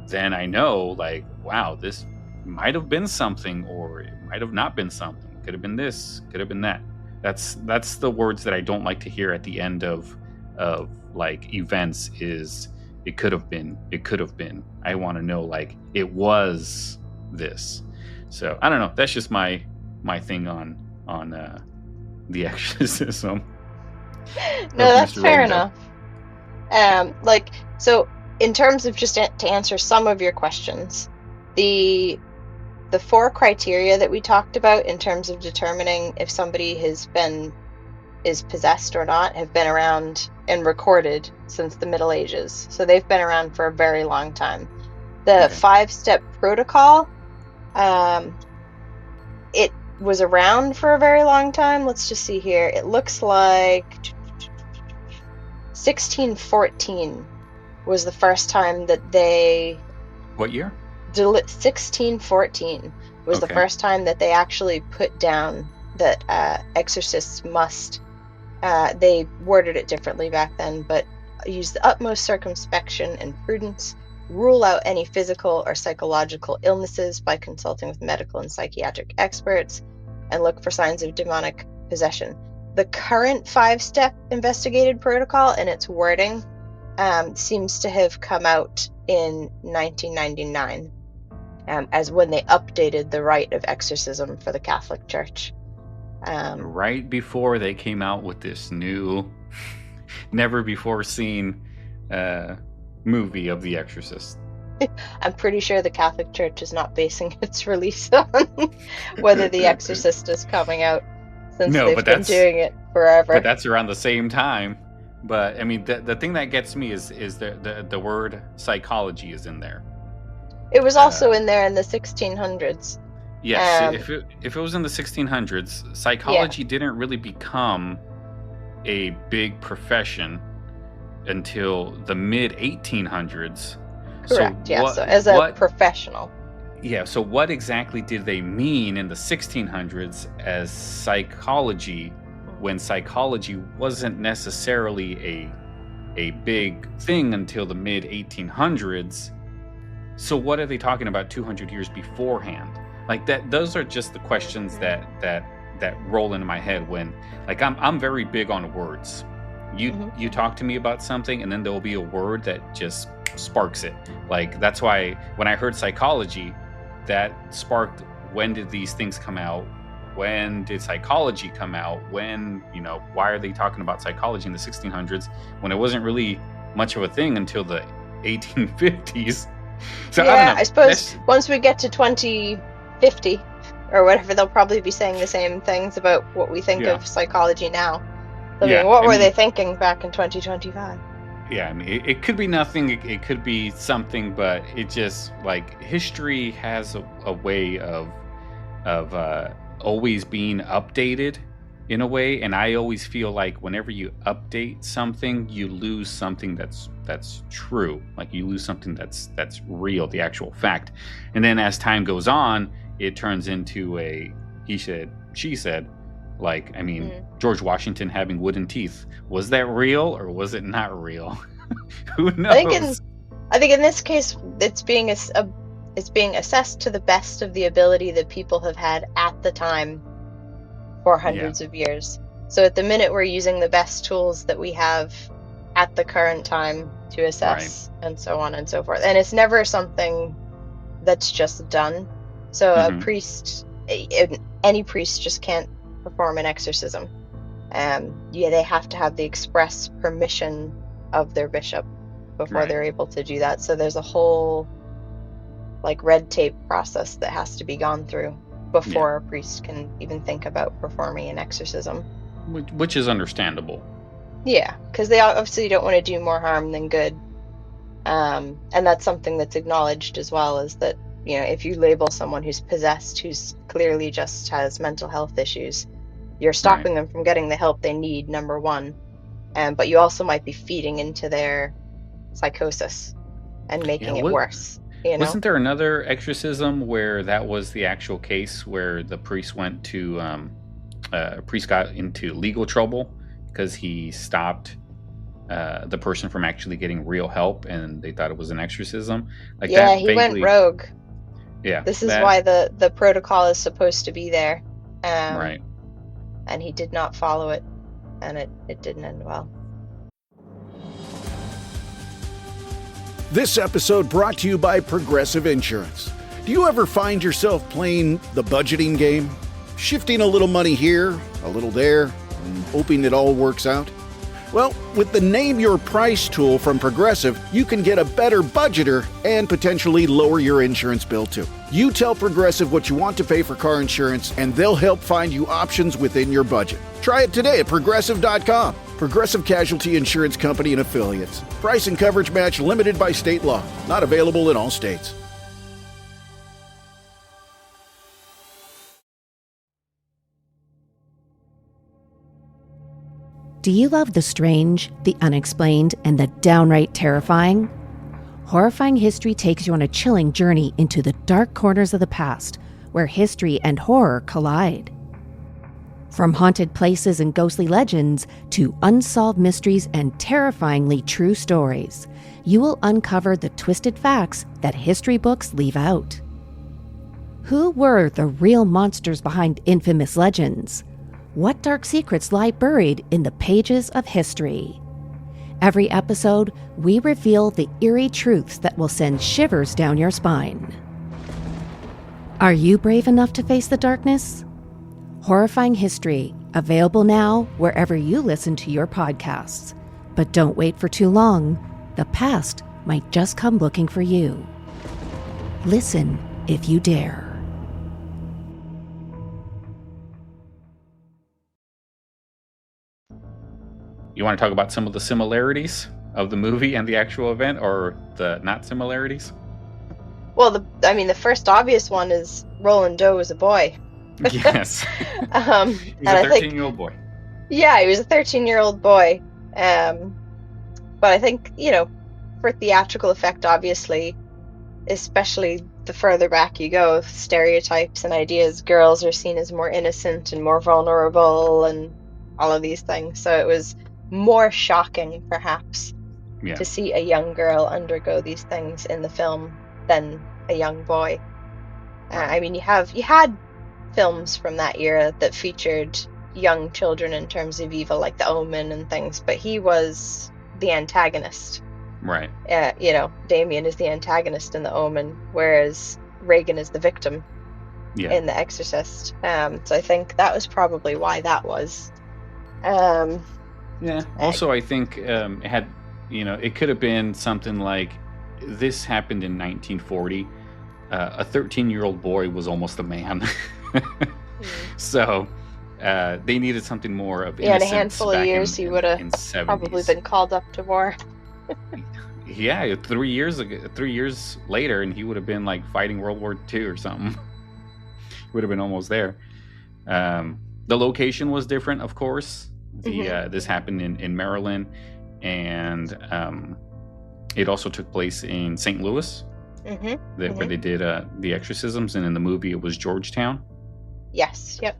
Speaker 3: then I know, like, wow, this might have been something, or it might have not been something. Could have been this, could have been that. That's the words that I don't like to hear at the end of like events, is it could have been. I want to know, like, it was this. So I don't know. That's just my thing on the exorcism.
Speaker 4: No, that's fair enough. So in terms of, just to answer some of your questions, the 4 criteria that we talked about in terms of determining if somebody is possessed or not have been around and recorded since the Middle Ages. So they've been around for a very long time. The 5-step protocol, it was around for a very long time. Let's just see here. It looks like 1614 was the first time that they...
Speaker 3: What year?
Speaker 4: 1614 was the first time that they actually put down that exorcists must... they worded it differently back then, but use the utmost circumspection and prudence, rule out any physical or psychological illnesses by consulting with medical and psychiatric experts, and look for signs of demonic possession. The current 5-step investigated protocol and its wording seems to have come out in 1999, as when they updated the rite of exorcism for the Catholic Church.
Speaker 3: Right before they came out with this new, never before seen movie of The Exorcist.
Speaker 4: I'm pretty sure the Catholic Church is not basing its release on whether The Exorcist is coming out, since they've been doing it forever.
Speaker 3: But that's around the same time. But I mean, the thing that gets me is the word psychology is in there.
Speaker 4: It was also in there in the 1600s.
Speaker 3: Yes, if it was in the 1600s, psychology didn't really become a big profession until the mid 1800s.
Speaker 4: Correct. So as a professional.
Speaker 3: Yeah. So what exactly did they mean in the 1600s as psychology, when psychology wasn't necessarily a big thing until the mid 1800s? So what are they talking about 200 years beforehand? Like that, those are just the questions that roll into my head when, like, I'm very big on words. You talk to me about something, and then there will be a word that just sparks it. Like, that's why when I heard psychology, that sparked, when did these things come out? When did psychology come out? When, why are they talking about psychology in the 1600s when it wasn't really much of a thing until the 1850s? So
Speaker 4: yeah,
Speaker 3: I don't know.
Speaker 4: I suppose once we get to 2050 or whatever, they'll probably be saying the same things about what we think of psychology now. What were they thinking back in 2025?
Speaker 3: Yeah, I mean, it could be nothing, it could be something, but it just, like, history has a way of always being updated in a way, and I always feel like whenever you update something, you lose something that's true. Like, you lose something that's real, the actual fact. And then as time goes on, it turns into a he said, she said. Like, I mean, George Washington having wooden teeth, was that real or was it not real? Who knows?
Speaker 4: I think in this case, it's being assessed to the best of the ability that people have had at the time for hundreds of years. So at the minute, we're using the best tools that we have at the current time to assess, and so on and so forth. And it's never something that's just done. So a priest, any priest just can't perform an exorcism. They have to have the express permission of their bishop before they're able to do that. So there's a whole red tape process that has to be gone through before a priest can even think about performing an exorcism.
Speaker 3: Which is understandable.
Speaker 4: Yeah, because they obviously don't want to do more harm than good. And that's something that's acknowledged as well, is that, if you label someone who's possessed, who's clearly just has mental health issues, you're stopping them from getting the help they need, number one. But you also might be feeding into their psychosis and making it worse.
Speaker 3: Wasn't there another exorcism where that was the actual case, where the priest went to priest got into legal trouble because he stopped the person from actually getting real help, and they thought it was an exorcism?
Speaker 4: He went rogue.
Speaker 3: Yeah,
Speaker 4: this is why the protocol is supposed to be there.
Speaker 3: Right.
Speaker 4: And he did not follow it, and it didn't end well.
Speaker 6: This episode brought to you by Progressive Insurance. Do you ever find yourself playing the budgeting game? Shifting a little money here, a little there, and hoping it all works out? Well, with the Name Your Price tool from Progressive, you can get a better budgeter and potentially lower your insurance bill too. You tell Progressive what you want to pay for car insurance, and they'll help find you options within your budget. Try it today at Progressive.com. Progressive Casualty Insurance Company and Affiliates. Price and coverage match limited by state law. Not available in all states.
Speaker 5: Do you love the strange, the unexplained, and the downright terrifying? Horrifying History takes you on a chilling journey into the dark corners of the past, where history and horror collide. From haunted places and ghostly legends to unsolved mysteries and terrifyingly true stories, you will uncover the twisted facts that history books leave out. Who were the real monsters behind infamous legends? What dark secrets lie buried in the pages of history? Every episode, we reveal the eerie truths that will send shivers down your spine. Are you brave enough to face the darkness? Horrifying History, available now wherever you listen to your podcasts. But don't wait for too long. The past might just come looking for you. Listen if you dare.
Speaker 3: You want to talk about some of the similarities of the movie and the actual event, or the not similarities?
Speaker 4: Well, the first obvious one is Roland Doe was a boy.
Speaker 3: Yes. He was a 13-year-old boy.
Speaker 4: Yeah, he was a 13-year-old boy. But I think, for theatrical effect, obviously, especially the further back you go, stereotypes and ideas, girls are seen as more innocent and more vulnerable and all of these things. So it was more shocking, perhaps, to see a young girl undergo these things in the film than a young boy. You had films from that era that featured young children in terms of evil, like The Omen and things, but he was the antagonist.
Speaker 3: Right.
Speaker 4: Damien is the antagonist in The Omen, whereas Regan is the victim in The Exorcist. So I think that was probably why that was.
Speaker 3: Also, I think it had, it could have been something like, this happened in 1940. A 13-year-old boy was almost a man. So they needed something more of innocence.
Speaker 4: In a handful of years, he would have probably been called up to war.
Speaker 3: 3 years later, and he would have been like fighting World War II or something. Would have been almost there. The location was different, of course. This happened in Maryland, and it also took place in St. Louis, where they did the exorcisms, and in the movie it was Georgetown.
Speaker 4: Yes. Yep.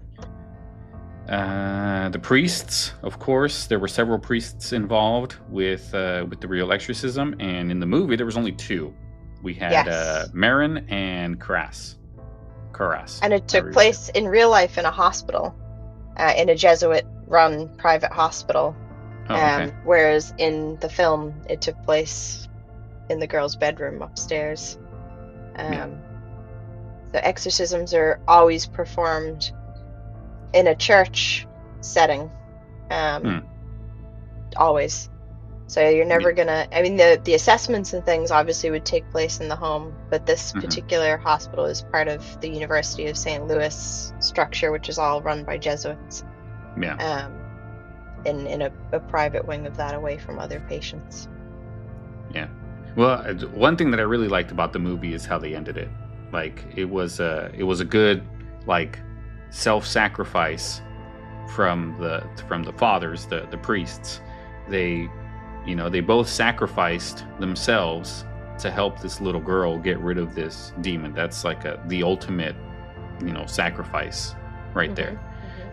Speaker 3: The priests, of course, there were several priests involved with the real exorcism, and in the movie there was only two. We had Marin and Carras. And
Speaker 4: it took place in real life in a hospital, in a Jesuit run private hospital.
Speaker 3: Oh, okay.
Speaker 4: Whereas in the film, it took place in the girl's bedroom upstairs. So exorcisms are always performed in a church setting. Always. So you're never gonna, I mean, the assessments and things obviously would take place in the home, but this particular hospital is part of the University of St. Louis structure, which is all run by Jesuits.
Speaker 3: Yeah.
Speaker 4: In a private wing of that, away from other patients.
Speaker 3: Yeah. Well, one thing that I really liked about the movie is how they ended it. Like, it was a good, like, self-sacrifice from the fathers, the priests. They both sacrificed themselves to help this little girl get rid of this demon. That's like the ultimate, sacrifice right there.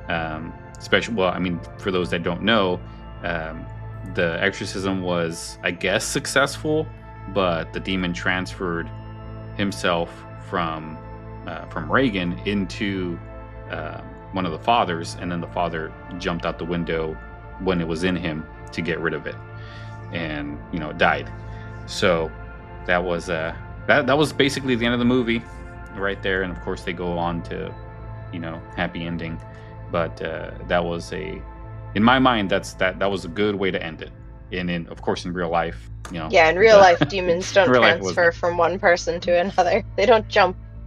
Speaker 3: Well, I mean, for those that don't know, the exorcism was, I guess, successful, but the demon transferred himself from Reagan into one of the fathers, and then the father jumped out the window when it was in him to get rid of it, and died. So that was that was basically the end of the movie right there. And of course they go on to happy ending, but that was in my mind that was a good way to end it. And of course in real life,
Speaker 4: in real life demons don't transfer from one person to another. They don't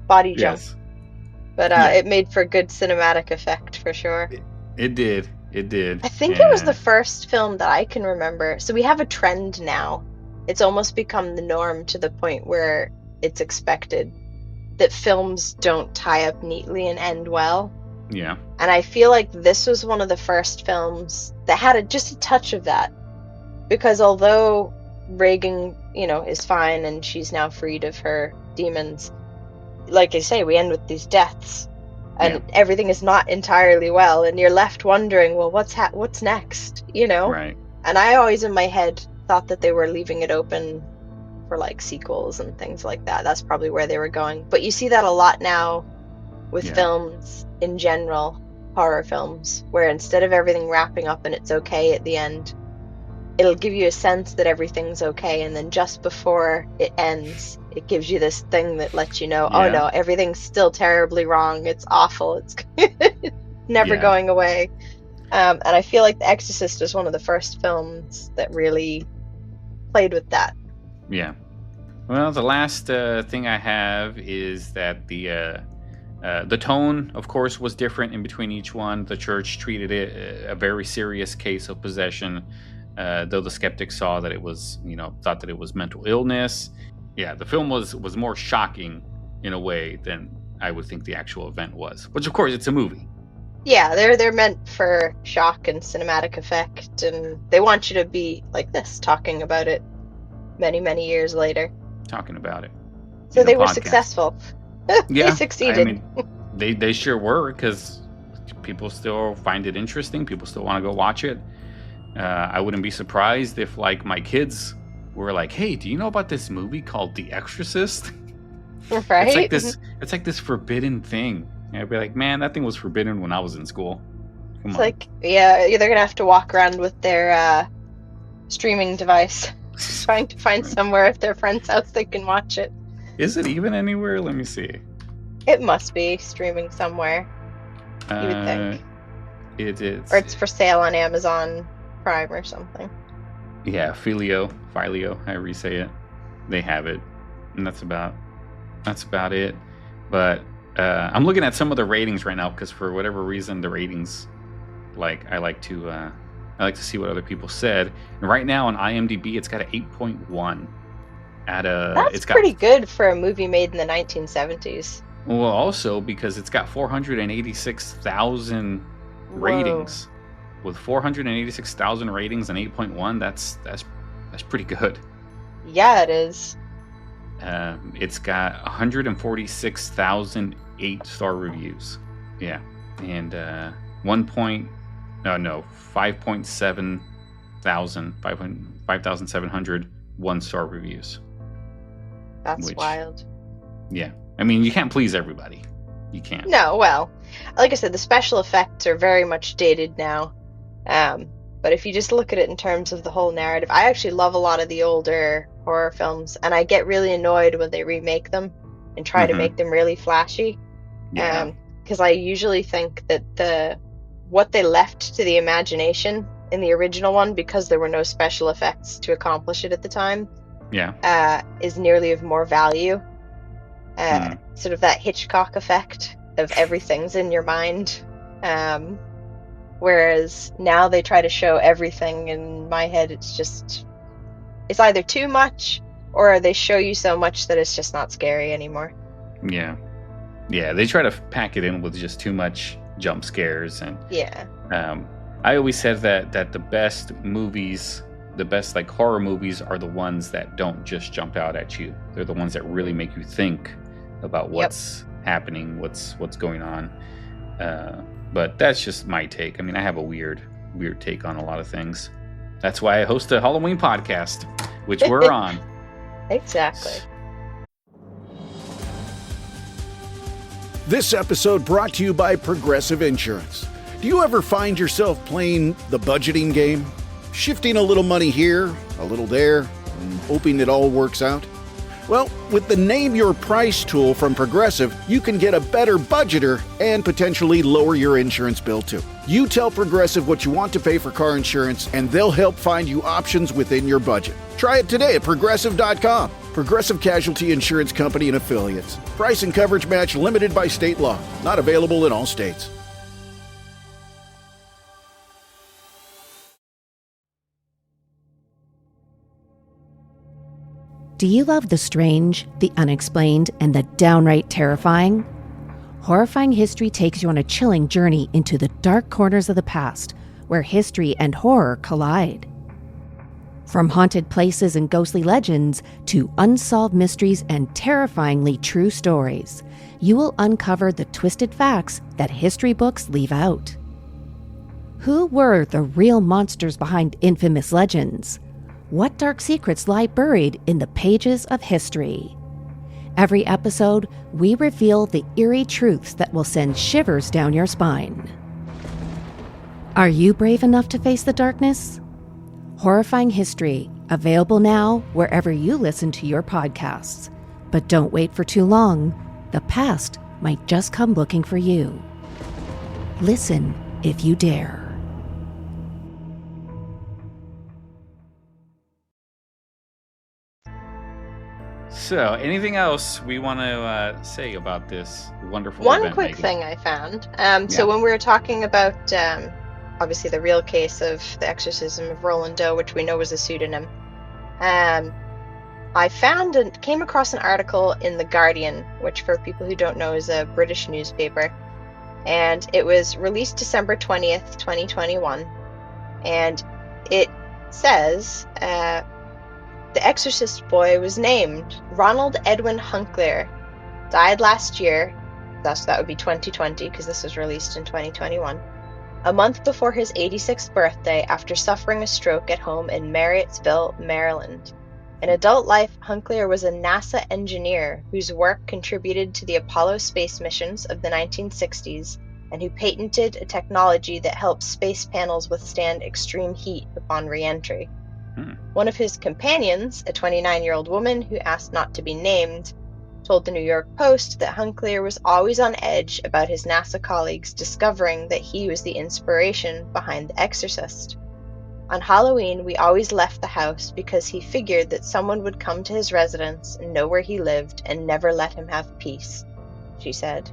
Speaker 4: body jump.
Speaker 3: Yes.
Speaker 4: But it made for good cinematic effect for sure.
Speaker 3: It did. I
Speaker 4: think it was the first film that I can remember. So we have a trend now. It's almost become the norm to the point where it's expected that films don't tie up neatly and end well.
Speaker 3: Yeah.
Speaker 4: And I feel like this was one of the first films that had just a touch of that. Because although Reagan, is fine and she's now freed of her demons, like I say, we end with these deaths. And everything is not entirely well, and you're left wondering, well, what's next,
Speaker 3: Right.
Speaker 4: And I always in my head thought that they were leaving it open for like sequels and things like that. That's probably where they were going. But you see that a lot now with films in general, horror films, where instead of everything wrapping up and it's okay at the end, it'll give you a sense that everything's okay, and then just before it ends, it gives you this thing that lets you know, oh no, everything's still terribly wrong. It's awful. It's never going away. And I feel like The Exorcist is one of the first films that really played with that. Yeah.
Speaker 3: Well, the last thing I have is that the tone, of course, was different in between each one. The church treated it a very serious case of possession, though the skeptics saw that it was, thought that it was mental illness. Yeah, the film was more shocking in a way than I would think the actual event was. Which, of course, it's a movie.
Speaker 4: Yeah, they're meant for shock and cinematic effect, and they want you to be like this, talking about it many, many years later.
Speaker 3: Talking about it.
Speaker 4: So they were successful.
Speaker 3: Yeah,
Speaker 4: they succeeded.
Speaker 3: I mean, they sure were, because people still find it interesting. People still want to go watch it. I wouldn't be surprised if, like, my kids were like, "Hey, do you know about this movie called The Exorcist?"
Speaker 4: Right?
Speaker 3: It's like this forbidden thing. And I'd be like, "Man, that thing was forbidden when I was in school." Come on.
Speaker 4: Like, they're gonna have to walk around with their streaming device, trying to find somewhere at their friend's house they can watch it.
Speaker 3: Is it even anywhere? Let me see.
Speaker 4: It must be streaming somewhere. You would think.
Speaker 3: It is.
Speaker 4: Or it's for sale on Amazon Prime or something.
Speaker 3: Yeah, Filio, however you say it. They have it. And that's about it. But I'm looking at some of the ratings right now, because for whatever reason the ratings, I like to see what other people said. And right now on IMDb it's got an 8.1
Speaker 4: That's pretty good for a movie made in the 1970s.
Speaker 3: Well, also because it's got 486,000 ratings. With 486,000 ratings and 8.1, that's pretty good.
Speaker 4: Yeah, it is.
Speaker 3: It's got 146,000 8-star reviews. Yeah, and 5.7 thousand, 5,700 1-star reviews.
Speaker 4: That's wild.
Speaker 3: Yeah, I mean, you can't please everybody. You can't.
Speaker 4: No, well, like I said, the special effects are very much dated now. But if you just look at it in terms of the whole narrative, I actually love a lot of the older horror films, and I get really annoyed when they remake them and try to make them really flashy.
Speaker 3: Yeah.
Speaker 4: Because I usually think that what they left to the imagination in the original one, because there were no special effects to accomplish it at the time, is nearly of more value. Sort of that Hitchcock effect of everything's in your mind. Whereas now they try to show everything. In my head, it's either too much, or they show you so much that it's just not scary anymore.
Speaker 3: Yeah. Yeah, they try to pack it in with just too much jump scares. And I always said that the best movies, the best like horror movies, are the ones that don't just jump out at you. They're the ones that really make you think about what's happening, what's going on. But that's just my take. I mean, I have a weird take on a lot of things. That's why I host a Halloween podcast, which we're on.
Speaker 4: Exactly.
Speaker 6: This episode brought to you by Progressive Insurance. Do you ever find yourself playing the budgeting game? Shifting a little money here, a little there, and hoping it all works out? Well, with the Name Your Price tool from Progressive, you can get a better budgeter and potentially lower your insurance bill too. You tell Progressive what you want to pay for car insurance, and they'll help find you options within your budget. Try it today at Progressive.com. Progressive Casualty Insurance Company and Affiliates. Price and coverage match limited by state law. Not available in all states.
Speaker 5: Do you love the strange, the unexplained, and the downright terrifying? Horrifying History takes you on a chilling journey into the dark corners of the past, where history and horror collide. From haunted places and ghostly legends to unsolved mysteries and terrifyingly true stories, you will uncover the twisted facts that history books leave out. Who were the real monsters behind infamous legends? What dark secrets lie buried in the pages of history? Every episode, we reveal the eerie truths that will send shivers down your spine. Are you brave enough to face the darkness? Horrifying History, available now wherever you listen to your podcasts. But don't wait for too long. The past might just come looking for you. Listen if you dare.
Speaker 3: So, anything else we want to say about this wonderful
Speaker 4: One
Speaker 3: event,
Speaker 4: quick
Speaker 3: Meghan?
Speaker 4: thing I found. So when we were talking about, obviously, the real case of the exorcism of Roland Doe, which we know was a pseudonym, I found and came across an article in The Guardian, which, for people who don't know, is a British newspaper. And it was released December 20th, 2021. And it says... the Exorcist boy was named Ronald Edwin Hunkler, died last year, thus that would be 2020 because this was released in 2021, a month before his 86th birthday after suffering a stroke at home in Marriottsville, Maryland. In adult life, Hunkler was a NASA engineer whose work contributed to the Apollo space missions of the 1960s and who patented a technology that helps space panels withstand extreme heat upon re-entry. One of his companions, a 29-year-old woman who asked not to be named, told the New York Post that Hunkler was always on edge about his NASA colleagues discovering that he was the inspiration behind The Exorcist. On Halloween, we always left the house because he figured that someone would come to his residence and know where he lived and never let him have peace, she said.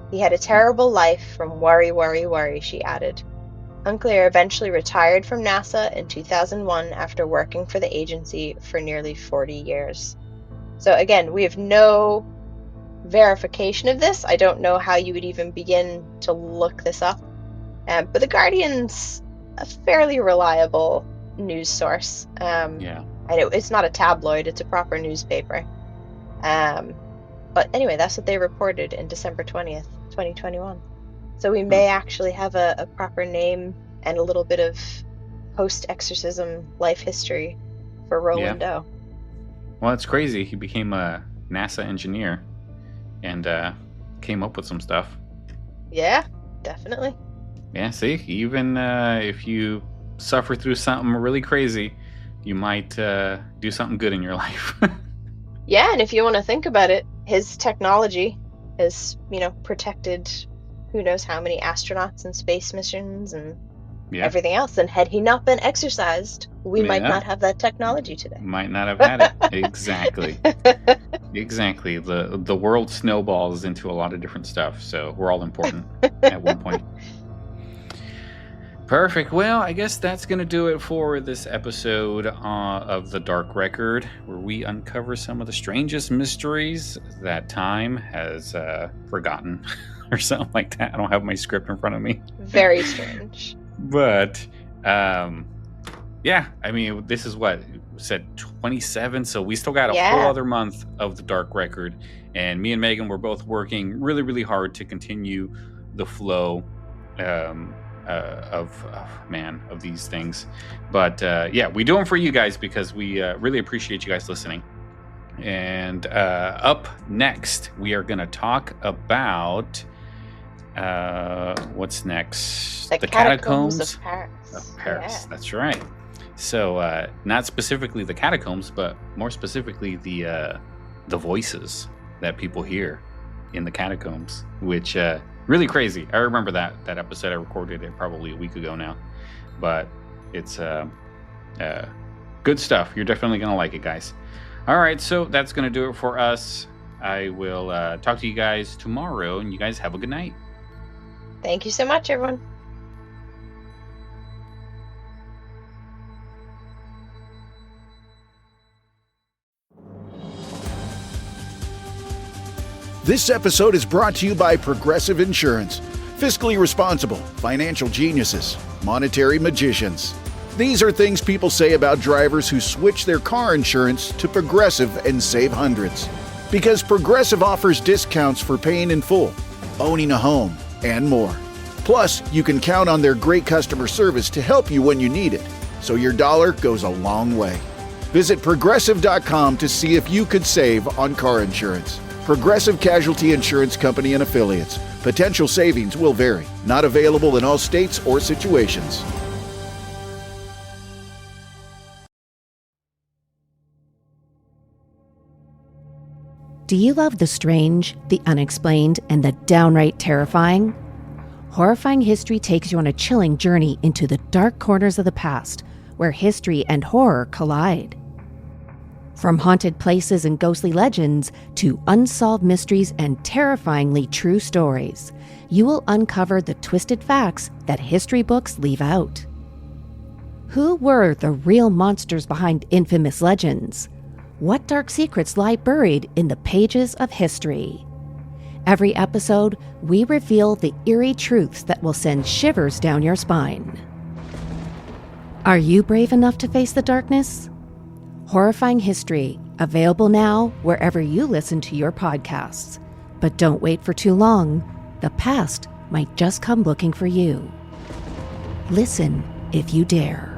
Speaker 4: He had a terrible life from worry, she added. Hunkler eventually retired from NASA in 2001 after working for the agency for nearly 40 years. So again, we have no verification of this. I don't know how you would even begin to look this up. But The Guardian's a fairly reliable news source. And it's not a tabloid, it's a proper newspaper. But anyway, that's what they reported in December 20th, 2021. So we may actually have a proper name and a little bit of post-exorcism life history for Roland Doe.
Speaker 3: Well, it's crazy. He became a NASA engineer and came up with some stuff.
Speaker 4: Yeah, definitely.
Speaker 3: Yeah, see, even if you suffer through something really crazy, you might do something good in your life.
Speaker 4: Yeah, and if you want to think about it, his technology has, protected who knows how many astronauts and space missions and
Speaker 3: Yeah,
Speaker 4: everything else. And had he not been exercised, we might
Speaker 3: yeah,
Speaker 4: not have that technology today.
Speaker 3: might not have had it. Exactly. Exactly. The world snowballs into a lot of different stuff, so we're all important at one point. Perfect. Well, I guess that's going to do it for this episode of The Dark Record, where we uncover some of the strangest mysteries that time has forgotten or something like that. I don't have my script in front of me.
Speaker 4: Very strange.
Speaker 3: But, yeah, I mean, this is what said 27, so we still got a whole other month of The Dark Record. And me and Megan were both working really, really hard to continue the flow of these things. But yeah, we do them for you guys because we really appreciate you guys listening. And up next, we are going to talk about what's next?
Speaker 4: The catacombs of Paris.
Speaker 3: Yeah. That's right. So not specifically the catacombs, but more specifically the voices that people hear in the catacombs, which really crazy. I remember that episode. I recorded it probably a week ago now, but it's good stuff. You're definitely going to like it, guys. All right, so that's going to do it for us. I will talk to you guys tomorrow, and you guys have a good night.
Speaker 4: Thank you so much, everyone.
Speaker 6: This episode is brought to you by Progressive Insurance. Fiscally responsible, financial geniuses, monetary magicians. These are things people say about drivers who switch their car insurance to Progressive and save hundreds. Because Progressive offers discounts for paying in full, owning a home, and more. Plus, you can count on their great customer service to help you when you need it, so your dollar goes a long way. Visit Progressive.com to see if you could save on car insurance. Progressive Casualty Insurance Company and Affiliates. Potential savings will vary. Not available in all states or situations.
Speaker 5: Do you love the strange, the unexplained, and the downright terrifying? Horrifying History takes you on a chilling journey into the dark corners of the past, where history and horror collide. From haunted places and ghostly legends to unsolved mysteries and terrifyingly true stories, you will uncover the twisted facts that history books leave out. Who were the real monsters behind infamous legends? What dark secrets lie buried in the pages of history? Every episode, we reveal the eerie truths that will send shivers down your spine. Are you brave enough to face the darkness? Horrifying History, available now wherever you listen to your podcasts. But don't wait for too long. The past might just come looking for you. Listen if you dare.